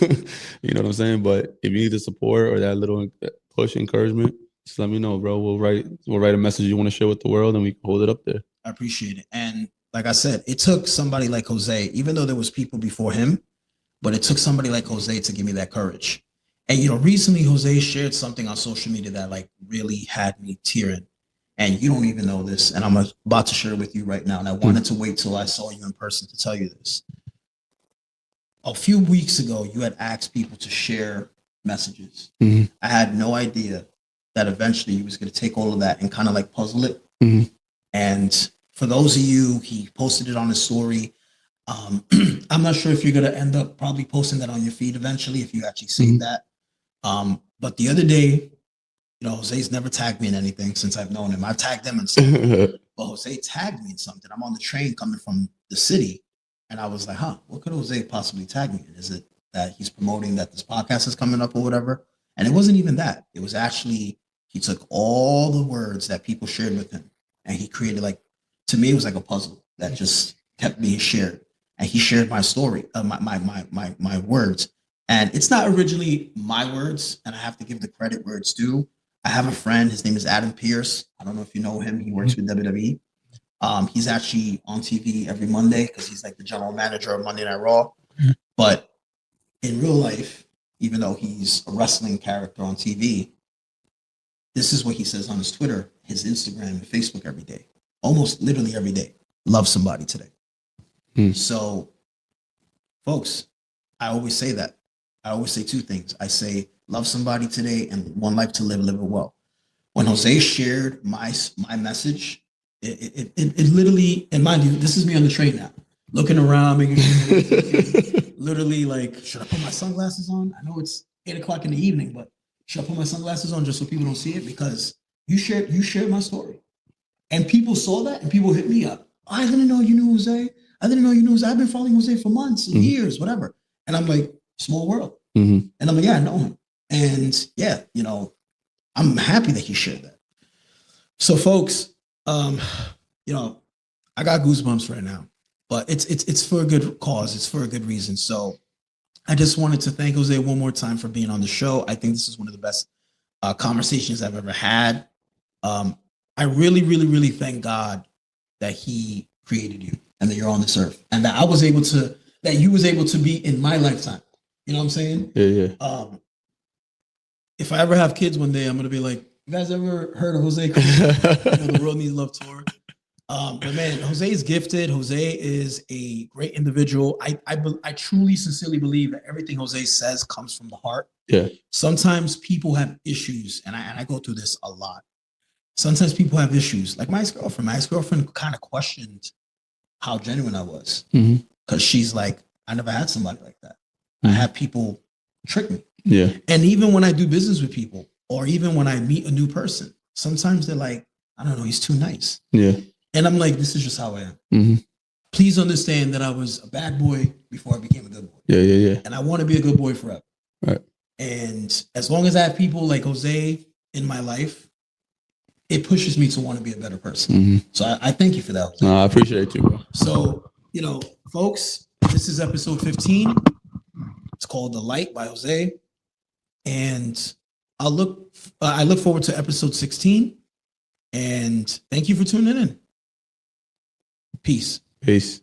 You know what I'm saying? But if you need the support or that little push, encouragement, just let me know, bro. We'll write a message you want to share with the world, and we can hold it up there. I appreciate it. And like I said, it took somebody like Jose, even though there was people before him, but it took somebody like Jose to give me that courage. And, recently Jose shared something on social media that like really had me tearing. And you don't even know this. And I'm about to share it with you right now. And I wanted to wait till I saw you in person to tell you this. A few weeks ago, you had asked people to share messages. Mm-hmm. I had no idea that eventually you was going to take all of that and kind of like puzzle it. Mm-hmm. And for those of you, he posted it on his story. I'm not sure if you're going to end up probably posting that on your feed eventually, if you actually save that. But the other day, Jose's never tagged me in anything since I've known him. I've tagged him in something, but Jose tagged me in something. I'm on the train coming from the city, and I was like, what could Jose possibly tag me in? Is it that he's promoting that this podcast is coming up or whatever? And it wasn't even that. It was actually, he took all the words that people shared with him, and he created to me, it was like a puzzle that just kept being shared. And he shared my story, my words. And it's not originally my words, and I have to give the credit where it's due. I have a friend, his name is Adam Pierce. I don't know if you know him. He works with WWE. He's actually on TV every Monday because he's like the general manager of Monday Night Raw. But in real life, even though he's a wrestling character on TV, this is what he says on his Twitter, his Instagram, and Facebook every day. Almost literally every day. Love somebody today. So, folks, I always say that. I always say two things. I say, love somebody today and one life to live it well. When Jose shared my message, it literally, and mind you, this is me on the train now, looking around, making sure, literally like, should I put my sunglasses on? I know it's 8:00 in the evening, but should I put my sunglasses on just so people don't see it? Because you shared my story. And people saw that and people hit me up. I didn't know you knew Jose. I didn't know you knew Jose. I've been following Jose for months, years, whatever. And I'm like, small world. And I'm like, yeah, I know him. And yeah, I'm happy that he shared that. So folks, I got goosebumps right now, but it's for a good cause. It's for a good reason. So I just wanted to thank Jose one more time for being on the show. I think this is one of the best conversations I've ever had. I really, really, really thank God that he created you and that you're on this earth and that that you was able to be in my lifetime. You know what I'm saying? Yeah. If I ever have kids one day, I'm going to be like, you guys ever heard of Jose Cruz? The World Needs Love tour. But man, Jose is gifted. Jose is a great individual. I truly, sincerely believe that everything Jose says comes from the heart. Yeah. Sometimes people have issues, and I go through this a lot. Sometimes people have issues. Like my ex-girlfriend kind of questioned how genuine I was. Because she's like, I never had somebody like that. I had people trick me. Yeah. And even when I do business with people, or even when I meet a new person, sometimes they're like, I don't know, he's too nice. Yeah. And I'm like, this is just how I am. Please understand that I was a bad boy before I became a good boy. Yeah. And I want to be a good boy forever. Right. And as long as I have people like Jose in my life, it pushes me to want to be a better person. So I thank you for that, Jose. No, I appreciate you, bro. So, folks, this is episode 15. It's called The Light by Jose. And I look forward to episode 16. And thank you for tuning in. Peace. Peace.